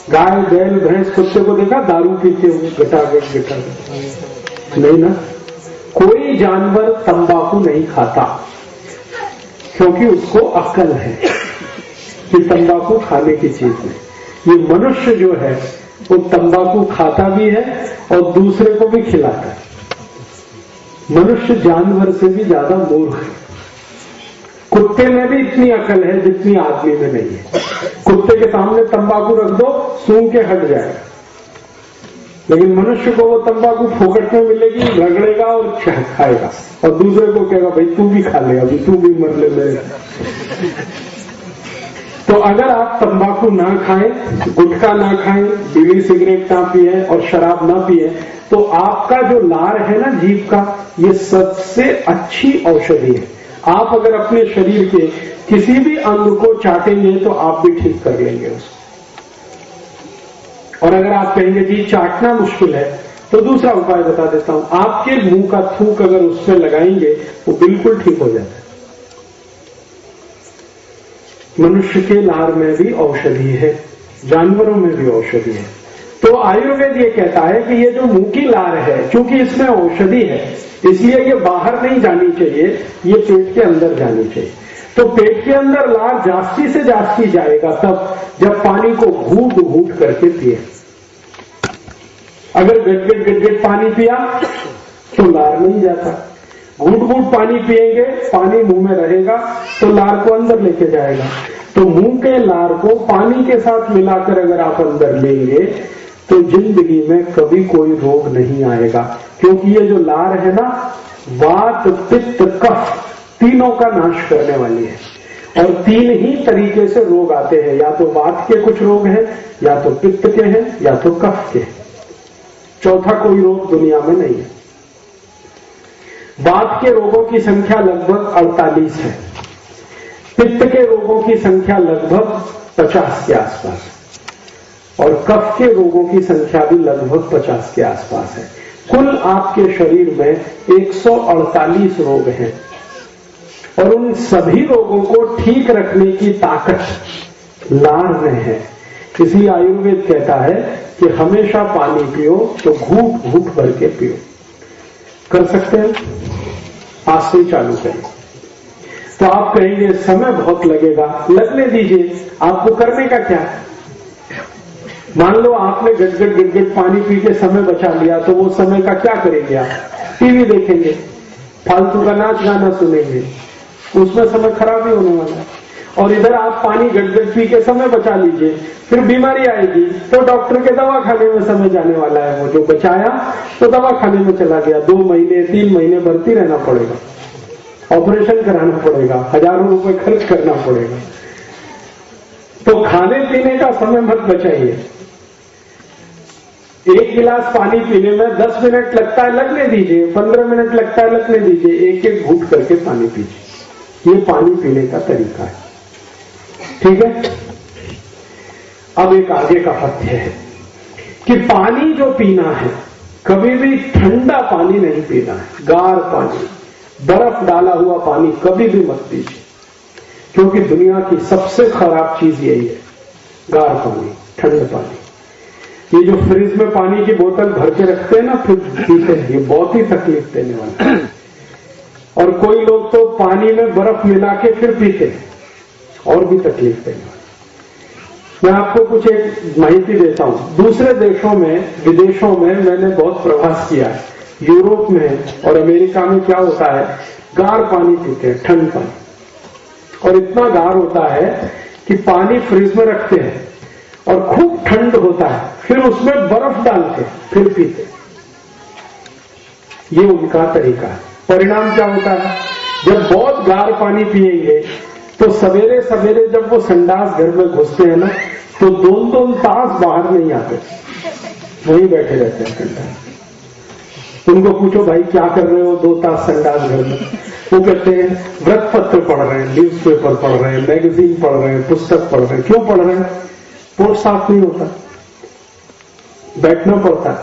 गाय, बैल, भैंस, कुत्ते को देखा दारू पीते हुए? गटागट नहीं ना। कोई जानवर तंबाकू नहीं खाता, क्योंकि उसको अक्ल है कि तंबाकू खाने की चीज है। ये मनुष्य जो है वो तंबाकू खाता भी है और दूसरे को भी खिलाता है। मनुष्य जानवर से भी ज्यादा मूर्ख है। कुत्ते में भी इतनी अकल है जितनी आदमी में नहीं है। कुत्ते के सामने तंबाकू रख दो, सूंघ के हट जाएगा, लेकिन मनुष्य को वो तंबाकू फोकट में मिलेगी, रगड़ेगा और खाएगा, और दूसरे को कहेगा भाई तू भी खा ले, अभी तू भी मर ले मेरे। तो अगर आप तंबाकू ना खाएं, गुटखा ना खाएं, बीड़ी सिगरेट ना पिए और शराब ना पिए, तो आपका जो लार है ना जीभ का, ये सबसे अच्छी औषधि है। आप अगर अपने शरीर के किसी भी अंग को चाटेंगे तो आप भी ठीक कर लेंगे उसको। और अगर आप कहेंगे जी चाटना मुश्किल है, तो दूसरा उपाय बता देता हूं। आपके मुंह का थूक अगर उसमें लगाएंगे वो बिल्कुल ठीक हो जाता है। मनुष्य के लार में भी औषधि है, जानवरों में भी औषधि है। तो आयुर्वेद ये कहता है कि ये जो मुंह की लार है, क्योंकि इसमें औषधि है, इसलिए ये बाहर नहीं जानी चाहिए, ये पेट के अंदर जानी चाहिए। तो पेट के अंदर लार जास्ती से जास्ती जाएगा तब जब पानी को घूट घूट करके पिए। अगर गट गट पानी पिया तो लार नहीं जाता। घूट घूट पानी पिएंगे, पानी मुंह में रहेगा तो लार को अंदर लेके जाएगा। तो मुंह के लार को पानी के साथ मिलाकर अगर आप अंदर लेंगे तो जिंदगी में कभी कोई रोग नहीं आएगा, क्योंकि ये जो लार है ना, वात, पित्त, कफ तीनों का नाश करने वाली है। और 3 ही तरीके से रोग आते हैं, या तो वात के कुछ रोग हैं, या तो पित्त के हैं, या तो कफ के। चौथा कोई रोग दुनिया में नहीं है। वात के रोगों की संख्या लगभग 48 है, पित्त के रोगों की संख्या लगभग 50 के आसपास, और कफ के रोगों की संख्या भी लगभग 50 के आसपास है। कुल आपके शरीर में 148 रोग हैं, और उन सभी रोगों को ठीक रखने की ताकत लार में है। इसलिए आयुर्वेद कहता है कि हमेशा पानी पियो तो घूट घूट भर के पियो। कर सकते हैं? आज से ही चालू करें। तो आप कहेंगे समय बहुत लगेगा, लगने दीजिए, आपको करने का क्या है? मान लो आपने गट पानी पी के समय बचा लिया, तो वो समय का क्या करेंगे आप? टीवी देखेंगे, फालतू का नाच गाना सुनेंगे, उसमें समय खराब ही होने वाला है। और इधर आप पानी गटगट पी के समय बचा लीजिए, फिर बीमारी आएगी तो डॉक्टर के दवा खाने में समय जाने वाला है। वो जो बचाया तो दवा खाने में चला गया, 2 महीने 3 महीने भर्ती रहना पड़ेगा, ऑपरेशन कराना पड़ेगा, हजारों रुपए खर्च करना पड़ेगा। तो खाने पीने का समय मत बचाइए। 1 गिलास पानी पीने में 10 मिनट लगता है, लगने दीजिए, 15 मिनट लगता है, लगने दीजिए, एक एक घूंट करके पानी पीजिए। ये पानी पीने का तरीका है, ठीक है। अब एक आगे का पथ्य है कि पानी जो पीना है, कभी भी ठंडा पानी नहीं पीना है। गार पानी, बर्फ डाला हुआ पानी कभी भी मत पीजिए, क्योंकि दुनिया की सबसे खराब चीज यही है, गार पानी, ठंड पानी। ये जो फ्रिज में पानी की बोतल भर के रखते हैं ना, फिर पीते हैं, ये बहुत ही तकलीफ देने वाला है। और कोई लोग तो पानी में बर्फ मिला के फिर पीते हैं, और भी तकलीफ देने वाला। मैं आपको कुछ एक माहिती देता हूं। दूसरे देशों में, विदेशों में मैंने बहुत प्रवास किया है। यूरोप में और अमेरिका में क्या होता है, गार पानी पीते हैं, ठंड पानी, और इतना गार होता है कि पानी फ्रिज में रखते हैं और खूब ठंड होता है, फिर उसमें बर्फ डाल के फिर पीते। ये उनका तरीका है। परिणाम क्या होता है, जब बहुत गार पानी पिएंगे तो सवेरे सवेरे जब वो संडास घर में घुसते हैं ना, तो 2-2 तास बाहर नहीं आते, वहीं बैठे रहते हैं घंटा। उनको पूछो भाई क्या कर रहे हो 2 तास संडास घर में, वो कहते हैं व्रत पत्र पढ़ रहे हैं, न्यूज पेपर पढ़ रहे हैं, मैगजीन पढ़ रहे हैं, पुस्तक पढ़ रहे हैं। क्यों पढ़ रहे हैं, पोट साफ नहीं होता, बैठना पड़ता है,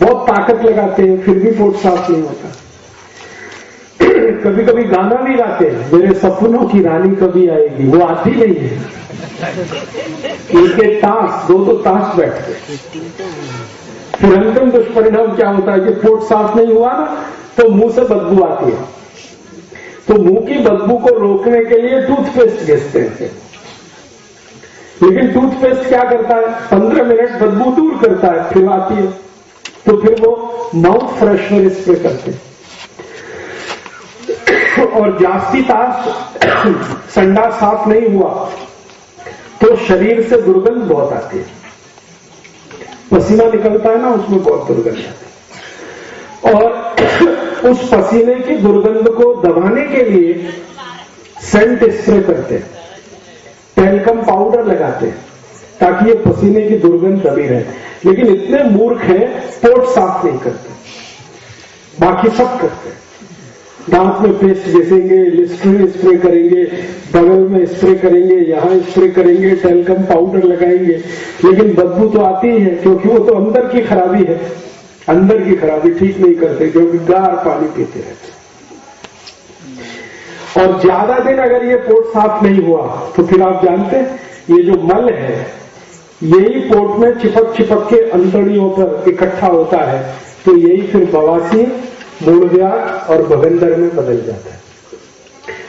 बहुत ताकत लगाते हैं, फिर भी पोट साफ नहीं होता। कभी कभी गाना भी गाते हैं, मेरे सपनों की रानी कभी आएगी, वो आती नहीं है। 1-1 तास 2-2 तास बैठते, फिर अंतिम दुष्परिणाम क्या होता है कि पोट साफ नहीं हुआ ना, तो मुंह से बदबू आती है। तो मुंह की बदबू को रोकने के लिए टूथपेस्ट घिसते हैं, लेकिन टूथपेस्ट क्या करता है, 15 मिनट बदबू दूर करता है, फिर आती है, तो फिर वो माउथ फ्रेशनर स्प्रे करते हैं। और जास्ती तास संडास साफ नहीं हुआ तो शरीर से दुर्गंध बहुत आती है, पसीना निकलता है ना, उसमें बहुत दुर्गंध आती है। और उस पसीने की दुर्गंध को दबाने के लिए सेंट स्प्रे करते हैं, टेल्कम पाउडर लगाते हैं, ताकि ये पसीने की दुर्गंध दबी रहे। लेकिन इतने मूर्ख हैं, पोट साफ नहीं करते, बाकी सब करते हैं। दांत में पेस्ट घिसेंगे, लिस्ट्रीन स्प्रे करेंगे, बगल में स्प्रे करेंगे, यहां स्प्रे करेंगे, टेल्कम पाउडर लगाएंगे, लेकिन बदबू तो आती ही है, क्योंकि वो तो अंदर की खराबी है। अंदर की खराबी ठीक नहीं करते, क्योंकि गार पानी पीते रहते। और ज्यादा दिन अगर ये पोट साफ नहीं हुआ तो फिर आप जानते हैं, ये जो मल है यही पोट में चिपक चिपक के अंतड़ियों पर इकट्ठा होता है, तो यही फिर बवासीर, मूलव्याध और बगंदर में बदल जाता है।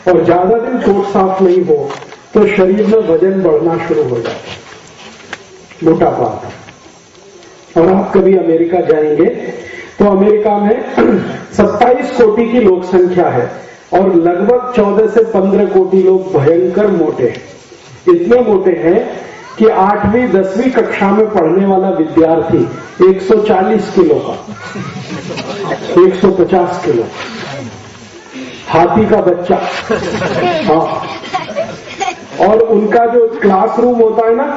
और ज्यादा दिन पोट साफ नहीं हो तो शरीर में वजन बढ़ना शुरू हो जाता है, मोटापा आता है। और आप कभी अमेरिका जाएंगे तो अमेरिका में 27 कोटि की लोक संख्या है और लगभग 14 से 15 कोटि लोग भयंकर मोटे हैं। इतने मोटे हैं कि 8वीं 10वीं कक्षा में पढ़ने वाला विद्यार्थी 140 किलो का, 150 किलो, हाथी का बच्चा। हाँ, और उनका जो क्लासरूम होता है ना,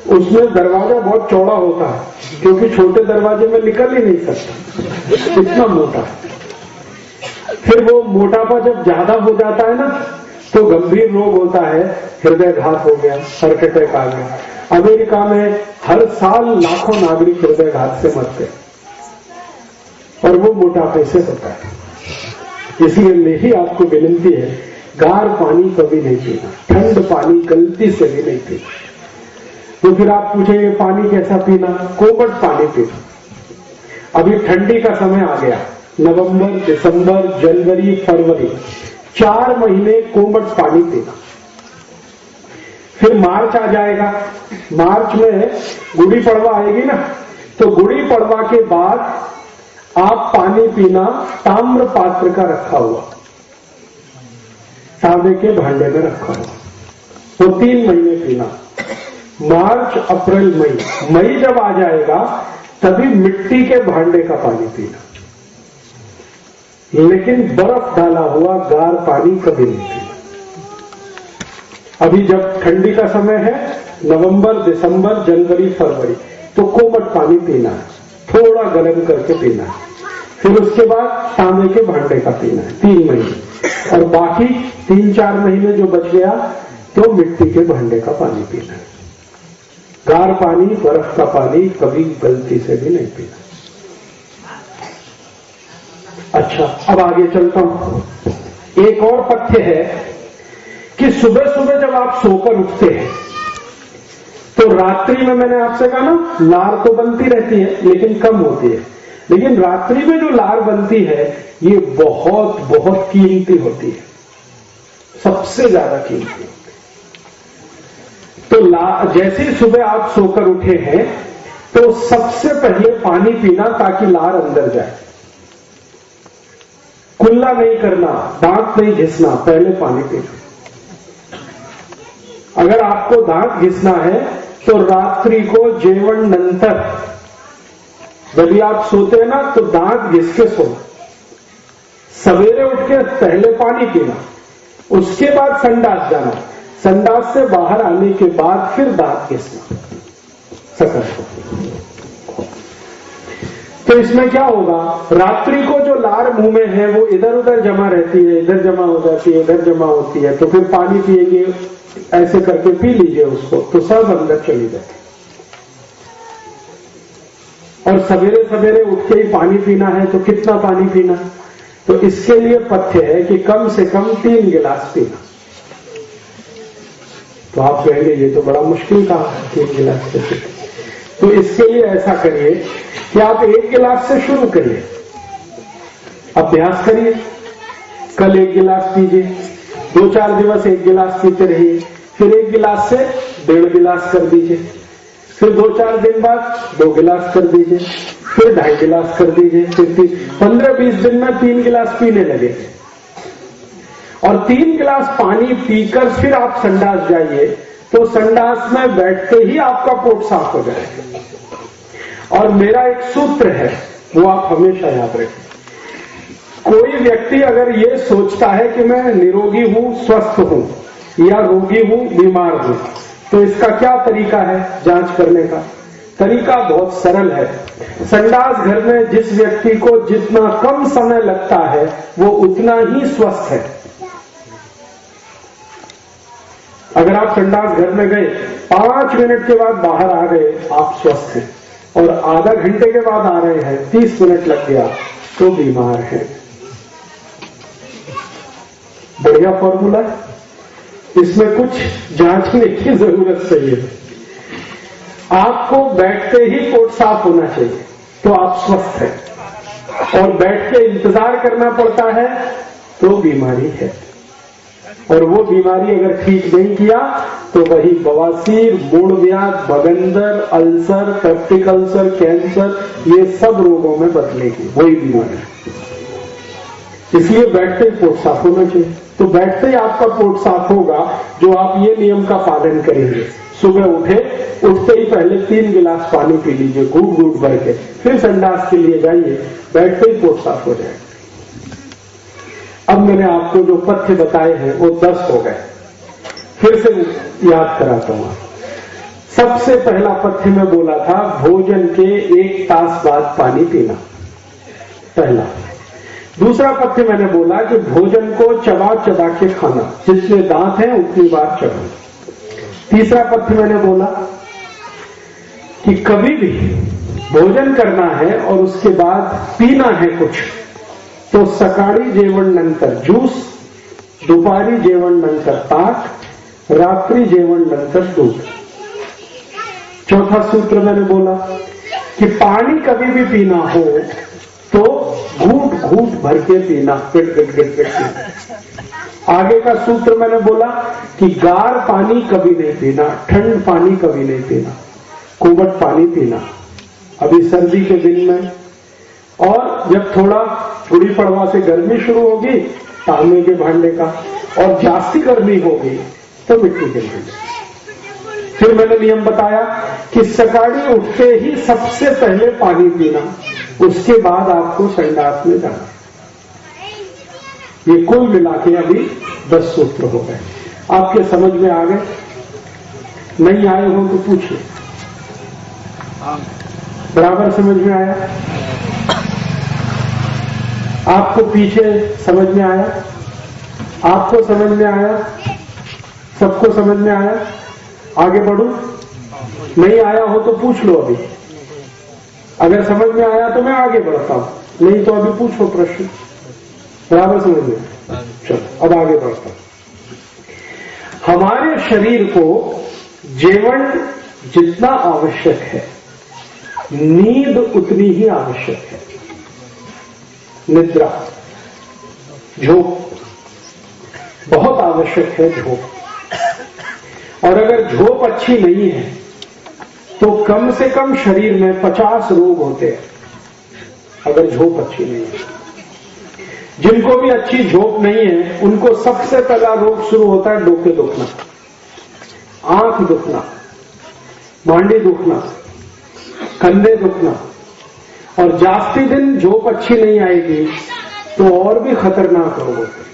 उसमें दरवाजा बहुत चौड़ा होता है, क्योंकि छोटे दरवाजे में निकल ही नहीं सकता, इतना मोटा है। फिर वो मोटापा जब ज्यादा हो जाता है ना, तो गंभीर रोग होता है, हृदयघात हो गया, हार्ट अटैक आ गया। अमेरिका में हर साल लाखों नागरिक हृदयघात से मरते, और वो मोटापे से होता है। इसलिए मेरी आपको विनती है, गार पानी कभी नहीं पीना, ठंड पानी गलती से भी नहीं पीना। तो फिर आप पूछेंगे पानी कैसा पीना, कोमट पानी पीना। अभी ठंडी का समय आ गया, नवंबर, दिसंबर, जनवरी, फरवरी, 4 महीने कोमट पानी पीना। फिर मार्च आ जाएगा, मार्च में गुड़ी पड़वा आएगी ना, तो गुड़ी पड़वा के बाद आप पानी पीना ताम्र पात्र का रखा हुआ, तांबे के भांडे में रखा हुआ, वो 3 महीने पीना। मार्च, अप्रैल, मई जब आ जाएगा तभी मिट्टी के भांडे का पानी पीना, लेकिन बर्फ डाला हुआ गार पानी कभी नहीं पीना। अभी जब ठंडी का समय है, नवंबर, दिसंबर, जनवरी, फरवरी, तो कोमट पानी पीना है, थोड़ा गर्म करके पीना है। फिर उसके बाद तांबे के भांडे का पीना है 3 महीने, और बाकी 3-4 महीने जो बच गया तो मिट्टी के भांडे का पानी पीना है। गार पानी, बर्फ का पानी कभी गलती से भी नहीं पीना। अच्छा, अब आगे चलता हूं। एक और पथ्य है कि सुबह सुबह जब आप सोकर उठते हैं तो रात्रि में, मैंने आपसे कहा ना, लार तो बनती रहती है लेकिन कम होती है, लेकिन रात्रि में जो लार बनती है ये बहुत बहुत कीमती होती है, सबसे ज्यादा कीमती होती है। तो जैसे ही सुबह आप सोकर उठे हैं तो सबसे पहले पानी पीना ताकि लार अंदर जाए। कुल्ला नहीं करना, दांत नहीं घिसना, पहले पानी पीना। अगर आपको दांत घिसना है तो रात्रि को जेवण नंतर, यदि आप सोते हैं ना तो दांत घिस के सोना, सवेरे उठ के पहले पानी पीना, उसके बाद संडास जाना, संडास से बाहर आने के बाद फिर दांत घिसना, सकत। तो इसमें क्या होगा, रात्रि को जो लार मुंह में है वो इधर उधर जमा रहती है, इधर जमा हो जाती है, इधर जमा होती है, तो फिर पानी पिएंगे, ऐसे करके पी लीजिए उसको, तो सब अंदर चली जाती। और सवेरे सवेरे उठ के ही पानी पीना है, तो कितना पानी पीना, तो इसके लिए पथ्य है कि कम से कम 3 गिलास पीना। तो आप कहेंगे ये तो बड़ा मुश्किल कहा है 3 गिलास से पीना। तो इसके लिए ऐसा करिए कि आप 1 गिलास से शुरू करिए, अभ्यास करिए। कल 1 गिलास पीजिए, 2-4 दिवस 1 गिलास पीते रहिए, फिर 1 गिलास से 1.5 गिलास कर दीजिए, फिर 2-4 दिन बाद 2 गिलास कर दीजिए, फिर 2.5 गिलास कर दीजिए, फिर 15-20 दिन में 3 गिलास पीने लगे। और 3 गिलास पानी पीकर फिर आप संडास जाइए, तो संडास में बैठते ही आपका पोट साफ हो जाएगा। और मेरा एक सूत्र है, वो आप हमेशा याद रखें। कोई व्यक्ति अगर ये सोचता है कि मैं निरोगी हूं, स्वस्थ हूं, या रोगी हूं, बीमार हूं, तो इसका क्या तरीका है जांच करने का? तरीका बहुत सरल है। संडास घर में जिस व्यक्ति को जितना कम समय लगता है वो उतना ही स्वस्थ है। अगर आप संडास घर में गए, 5 मिनट के बाद बाहर आ गए, आप स्वस्थ हैं, और आधा घंटे के बाद आ रहे हैं, 30 मिनट लग गया, तो बीमार है। बढ़िया फॉर्मूला है, इसमें कुछ जांचने की जरूरत नहीं है। आपको बैठते ही पोट साफ होना चाहिए, तो आप स्वस्थ हैं। और बैठ के इंतजार करना पड़ता है तो बीमारी है। और वो बीमारी अगर ठीक नहीं किया तो वही बवासीर, मूढ़व्याध, बगंदर, अल्सर, पेप्टिक अल्सर, कैंसर, ये सब रोगों में बदलेगी वही बीमारी। इसलिए बैठते ही पोट साफ होना चाहिए। तो बैठते ही आपका पोट साफ होगा जो आप ये नियम का पालन करेंगे। सुबह उठते ही पहले 3 गिलास पानी पी लीजिए, घूट घूट भर के, फिर संडास के लिए जाइए, बैठते ही पोट साफ हो जाएगा। अब मैंने आपको जो पथ्य बताए हैं वो 10 हो गए, फिर से याद कराता हूं। सबसे पहला पथ्य मैं बोला था, भोजन के 1 तास बाद पानी पीना, पहला। दूसरा पथ्य मैंने बोला कि भोजन को चबा चबा के खाना, जितने दांत हैं उतनी बार चबाना। तीसरा पथ्य मैंने बोला कि कभी भी भोजन करना है और उसके बाद पीना है कुछ, तो सकाळी जेवण नंतर ज्यूस, दुपारी जेवण नंतर ताक, रात्रि जेवण नंतर दूध। चौथा सूत्र मैंने बोला कि पानी कभी भी पीना हो तो घूट घूट भर के पीना, पिट पिट पिट पिट पीना। आगे का सूत्र मैंने बोला कि गार पानी कभी नहीं पीना, ठंड पानी कभी नहीं पीना, कोमट पानी पीना। अभी सर्दी के दिन में और जब थोड़ा गुड़ी पड़वा से गर्मी शुरू होगी तांबे के भांडे का, और जास्ती गर्मी होगी तो मिट्टी के भांडे। फिर मैंने नियम बताया कि सकाळी उठते ही सबसे पहले पानी पीना, उसके बाद आपको संडास में जाना। ये कुल मिला के अभी 10 सूत्र हो गए। आपके समझ में आ गए? नहीं आए हो तो पूछिए। बराबर समझ में आया? आपको पीछे समझ में आया? आपको समझ में आया? सबको समझ में आया? आगे बढ़ू? नहीं आया हो तो पूछ लो अभी। अगर समझ में आया तो मैं आगे बढ़ता हूं, नहीं तो अभी पूछो प्रश्न। बराबर समझ में? चलो अब आगे बढ़ता हूं। हमारे शरीर को जीवन जितना आवश्यक है, नींद उतनी ही आवश्यक है। निद्रा, झोंक बहुत आवश्यक है। झोंक, और अगर झोंक अच्छी नहीं है तो कम से कम शरीर में 50 रोग होते हैं, अगर झोंक अच्छी नहीं है। जिनको भी अच्छी झोंक नहीं है उनको सबसे पहला रोग शुरू होता है डोके दुखना, आंख दुखना, मांडी दुखना, कंधे दुखना, और जास्ती दिन झोंक अच्छी नहीं आएगी तो और भी खतरनाक रोग होते हैं।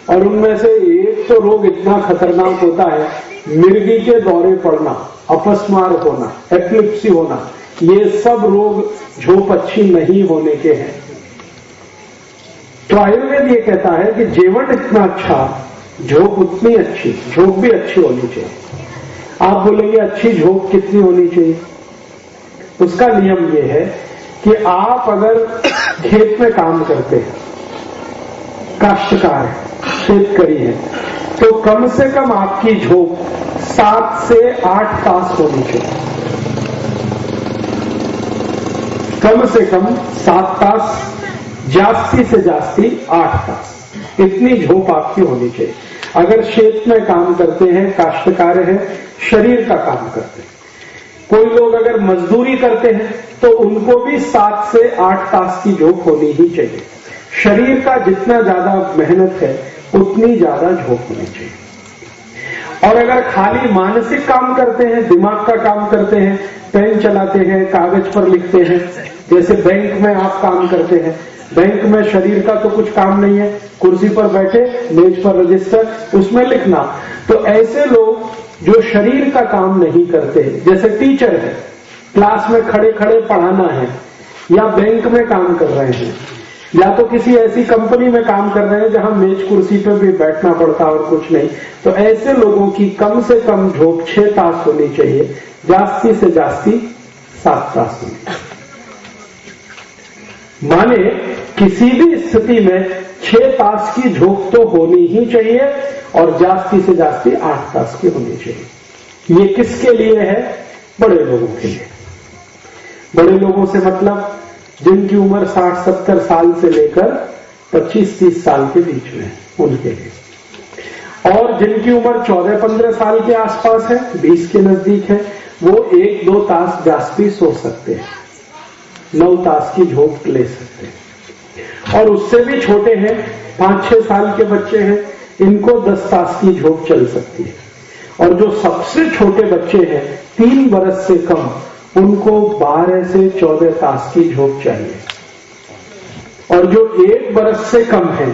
और उनमें से एक तो रोग इतना खतरनाक होता है, मिर्गी के दौरे पड़ना, अपस्मार होना, एपिलेप्सी होना। ये सब रोग झोंक अच्छी नहीं होने के हैं। तो आयुर्वेद ये कहता है कि जीवन इतना अच्छा, झोंक उतनी अच्छी, झोंक भी अच्छी होनी चाहिए। आप बोलेंगे अच्छी झोंक कितनी होनी चाहिए? उसका नियम ये है कि आप अगर खेत में काम करते हैं, काश्तकार है, शेतकरी है, तो कम से कम आपकी झोंक 7 से 8 तास होनी चाहिए। कम से कम 7 तास, जास्ती से जास्ती 8 तास, इतनी झोंक आपकी होनी चाहिए। अगर खेत में काम करते हैं, काश्तकार है, शरीर का काम करते हैं। कोई लोग अगर मजदूरी करते हैं तो उनको भी 7 से 8 तास की झोंक होनी ही चाहिए। शरीर का जितना ज्यादा मेहनत है उतनी ज्यादा झोंक होनी चाहिए। और अगर खाली मानसिक काम करते हैं, दिमाग का काम करते हैं, पेन चलाते हैं, कागज पर लिखते हैं, जैसे बैंक में आप काम करते हैं, बैंक में शरीर का तो कुछ काम नहीं है, कुर्सी पर बैठे, मेज पर रजिस्टर, उसमें लिखना। तो ऐसे लोग जो शरीर का काम नहीं करते, जैसे टीचर है, क्लास में खड़े खड़े पढ़ाना है, या बैंक में काम कर रहे हैं, या तो किसी ऐसी कंपनी में काम कर रहे हैं जहां मेज कुर्सी पर भी बैठना पड़ता और कुछ नहीं, तो ऐसे लोगों की कम से कम झोंक 6 तास होनी चाहिए, जास्ती से जास्ती 7 तास होनी चाहिए। माने किसी भी स्थिति में 6 तास की झोंक तो होनी ही चाहिए, और जास्ती से जास्ती 8 तास की होनी चाहिए। ये किसके लिए है? बड़े लोगों के लिए। बड़े लोगों से मतलब जिनकी उम्र 60-70 साल से लेकर 25-30 साल के बीच में, उनके लिए। और जिनकी उम्र 14-15 साल के आसपास है, 20 के नजदीक है, वो 1-2 तास जास्ती सो सकते हैं, 9 तास की झोंक ले सकते हैं। और उससे भी छोटे हैं, 5-6 साल के बच्चे हैं, इनको 10 तास की झोंक चल सकती है। और जो सबसे छोटे बच्चे हैं, 3 बरस से कम, उनको 12 से 14 तास की झोंक चाहिए। और जो 1 बरस से कम है,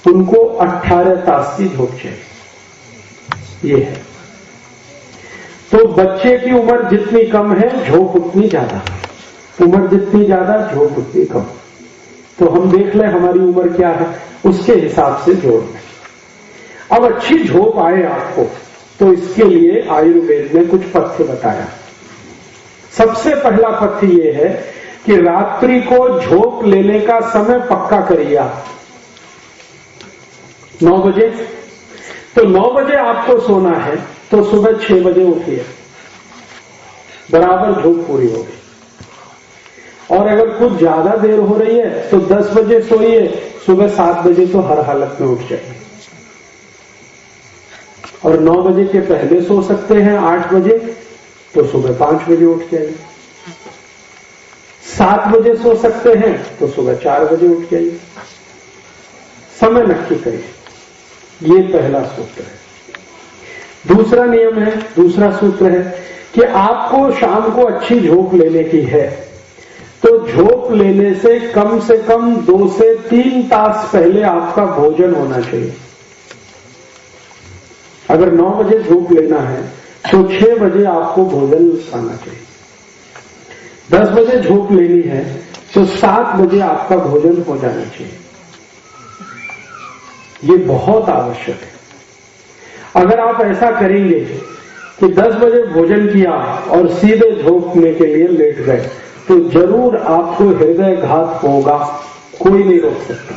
उनको 18 तास की झोंक चाहिए। ये है। तो बच्चे की उम्र जितनी कम है, झोंक उतनी ज्यादा, उम्र जितनी ज्यादा, झोंक उतनी कम। तो हम देख लें हमारी उम्र क्या है, उसके हिसाब से जोड़ लें। अब अच्छी झोंक आए आपको, तो इसके लिए आयुर्वेद ने कुछ पथ्य बताया। सबसे पहला पथ्य यह है कि रात्रि को झोंक लेने का समय पक्का करिए आप 9 बजे। तो 9 बजे आपको सोना है, तो सुबह 6 बजे उठिए, बराबर झोंक पूरी होगी। और अगर कुछ ज्यादा देर हो रही है तो 10 बजे सोइए, सुबह 7 बजे तो हर हालत में उठ जाइए। और 9 बजे के पहले सो सकते हैं, 8 बजे, तो सुबह 5 बजे उठ जाइए। 7 बजे सो सकते हैं तो सुबह 4 बजे उठ जाइए, समय नक्की करिए। ये पहला सूत्र है। दूसरा नियम है, दूसरा सूत्र है कि आपको शाम को अच्छी झोंक लेने की है तो झोंक लेने से कम 2 से 3 तास पहले आपका भोजन होना चाहिए। अगर 9 बजे झोंक लेना है तो 6 बजे आपको भोजन खाना चाहिए। 10 बजे झोंक लेनी है तो 7 बजे आपका भोजन हो जाना चाहिए। ये बहुत आवश्यक है। अगर आप ऐसा करेंगे कि 10 बजे भोजन किया और सीधे झोंकने के लिए लेट गए तो जरूर आपको हृदय घात होगा, कोई नहीं रोक सकता।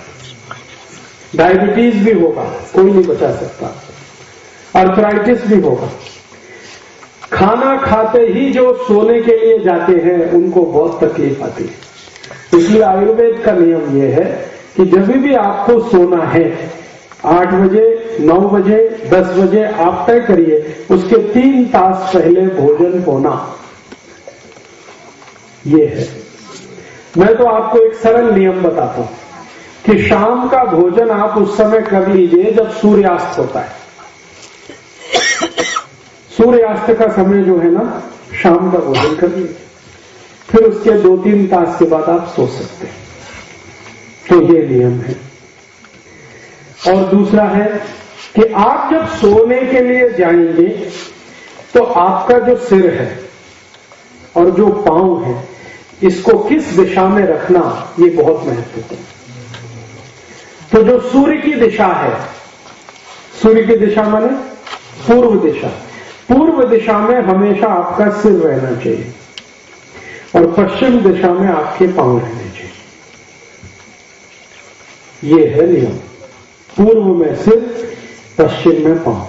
डायबिटीज भी होगा, कोई नहीं बचा सकता। अर्थराइटिस भी होगा। खाना खाते ही जो सोने के लिए जाते हैं उनको बहुत तकलीफ आती है। इसलिए आयुर्वेद का नियम यह है कि जब भी आपको सोना है 8 बजे, 9 बजे, 10 बजे आप तय करिए, उसके 3 तास पहले भोजन होना। ये है। मैं तो आपको एक सरल नियम बताता हूं कि शाम का भोजन आप उस समय कर लीजिए जब सूर्यास्त होता है। सूर्यास्त का समय जो है ना, शाम का भोजन कर लीजिए, फिर उसके 2-3 तास के बाद आप सो सकते हैं। तो ये नियम है। और दूसरा है कि आप जब सोने के लिए जाएंगे तो आपका जो सिर है और जो पांव है इसको किस दिशा में रखना, ये बहुत महत्वपूर्ण है। तो जो सूर्य की दिशा है, सूर्य की दिशा माने पूर्व दिशा, पूर्व दिशा में हमेशा आपका सिर रहना चाहिए और पश्चिम दिशा में आपके पांव रहने चाहिए। ये है नियम। पूर्व में सिर, पश्चिम में पांव।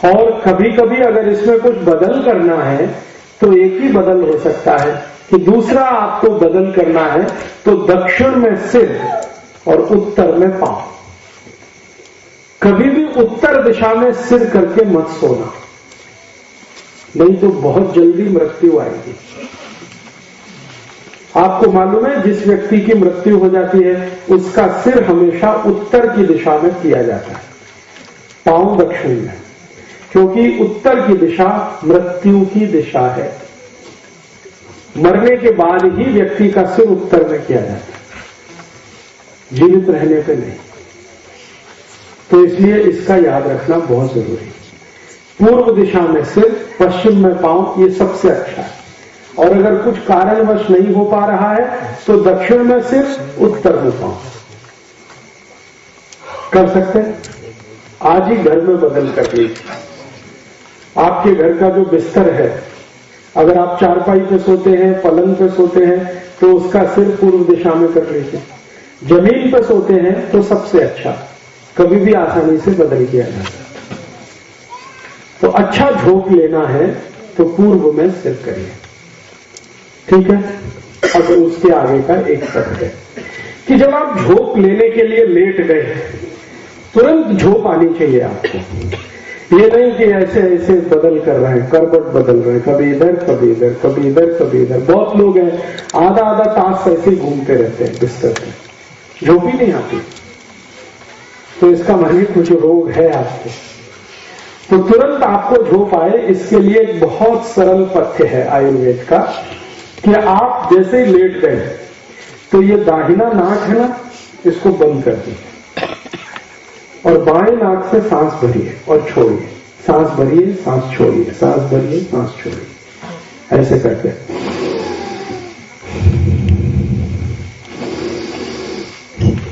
और कभी कभी अगर इसमें कुछ बदल करना है तो एक ही बदल हो सकता है कि दूसरा आपको बदल करना है तो दक्षिण में सिर और उत्तर में पांव। कभी भी उत्तर दिशा में सिर करके मत सोना, नहीं तो बहुत जल्दी मृत्यु आएगी। आपको मालूम है जिस व्यक्ति की मृत्यु हो जाती है उसका सिर हमेशा उत्तर की दिशा में किया जाता है, पांव दक्षिण में, क्योंकि उत्तर की दिशा मृत्यु की दिशा है। मरने के बाद ही व्यक्ति का सिर उत्तर में किया जाता है, जीवित रहने पे नहीं। तो इसलिए इसका याद रखना बहुत जरूरी है। पूर्व दिशा में सिर, पश्चिम में पांव, ये सबसे अच्छा है। और अगर कुछ कारणवश नहीं हो पा रहा है तो दक्षिण में सिर, उत्तर में पांव कर सकते हैं। आज ही घर में बदल कर लीजिए। आपके घर का जो बिस्तर है, अगर आप चारपाई पे सोते हैं, पलंग पे सोते हैं तो उसका सिर पूर्व दिशा में कर लीजिए। जमीन पे सोते हैं तो सबसे अच्छा, कभी भी आसानी से बदल किया जा सकता। तो अच्छा झोंक लेना है तो पूर्व में सिर करिए, ठीक है। अब उसके आगे का एक तथ्य है कि जब आप झोंक लेने के लिए लेट गए तुरंत झोंक आनी चाहिए आपको। ये नहीं कि ऐसे ऐसे बदल कर रहे हैं, करवट बदल रहे हैं, कभी इधर कभी इधर, कभी इधर कभी इधर। बहुत लोग हैं आधा आधा तास ऐसे ही घूमते रहते हैं बिस्तर पे, झोंक ही नहीं आती। तो इसका माने कुछ रोग है आपको। तो तुरंत आपको झोंक आए, इसके लिए एक बहुत सरल पथ्य है आयुर्वेद का कि आप जैसे ही लेट गए तो ये दाहिना नाक है ना, इसको बंद कर दीजिए और बाएं नाक से सांस भरिए और छोड़िए, सांस भरिए, सांस छोड़िए, सांस भरिए, सांस छोड़िए, ऐसे करके।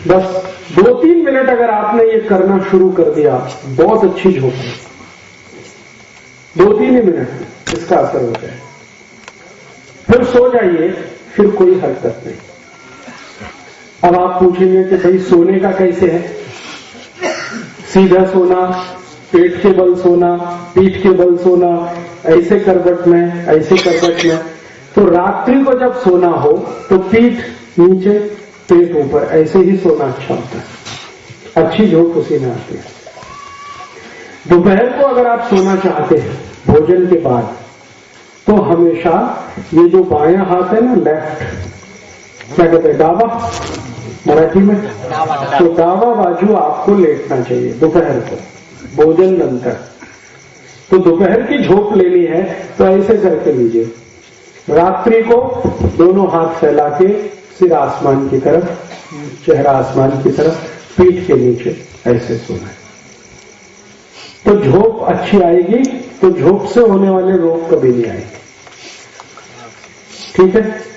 बस 2-3 मिनट अगर आपने ये करना शुरू कर दिया, बहुत अच्छी झोंक है। 2-3 ही मिनट इसका असर होता है। फिर सो जाइए, फिर कोई हरकत नहीं। अब आप पूछेंगे कि भाई सोने का कैसे है? सीधा सोना, पेट के बल सोना, पीठ के बल सोना, ऐसे करवट में, ऐसे करवट में। तो रात्रि को जब सोना हो तो पीठ नीचे, पेट ऊपर, ऐसे ही सोना अच्छा होता है। अच्छी झोंक उसी में आती है। दोपहर को अगर आप सोना चाहते हैं भोजन के बाद तो हमेशा ये जो बायां हाथ है ना, लेफ्ट, क्या कहते हैं, डावा मराठी में, तो डावा बाजू आपको लेटना चाहिए दोपहर को, भोजन नंतर। तो दोपहर की झोप लेनी है तो ऐसे करके लीजिए। रात्रि को दोनों हाथ फैला के सिर आसमान की तरफ, चेहरा आसमान की तरफ, पीठ के नीचे ऐसे सोना है। तो झोप अच्छी आएगी, तो झोप से होने वाले रोग कभी नहीं आएंगे। ठीक है।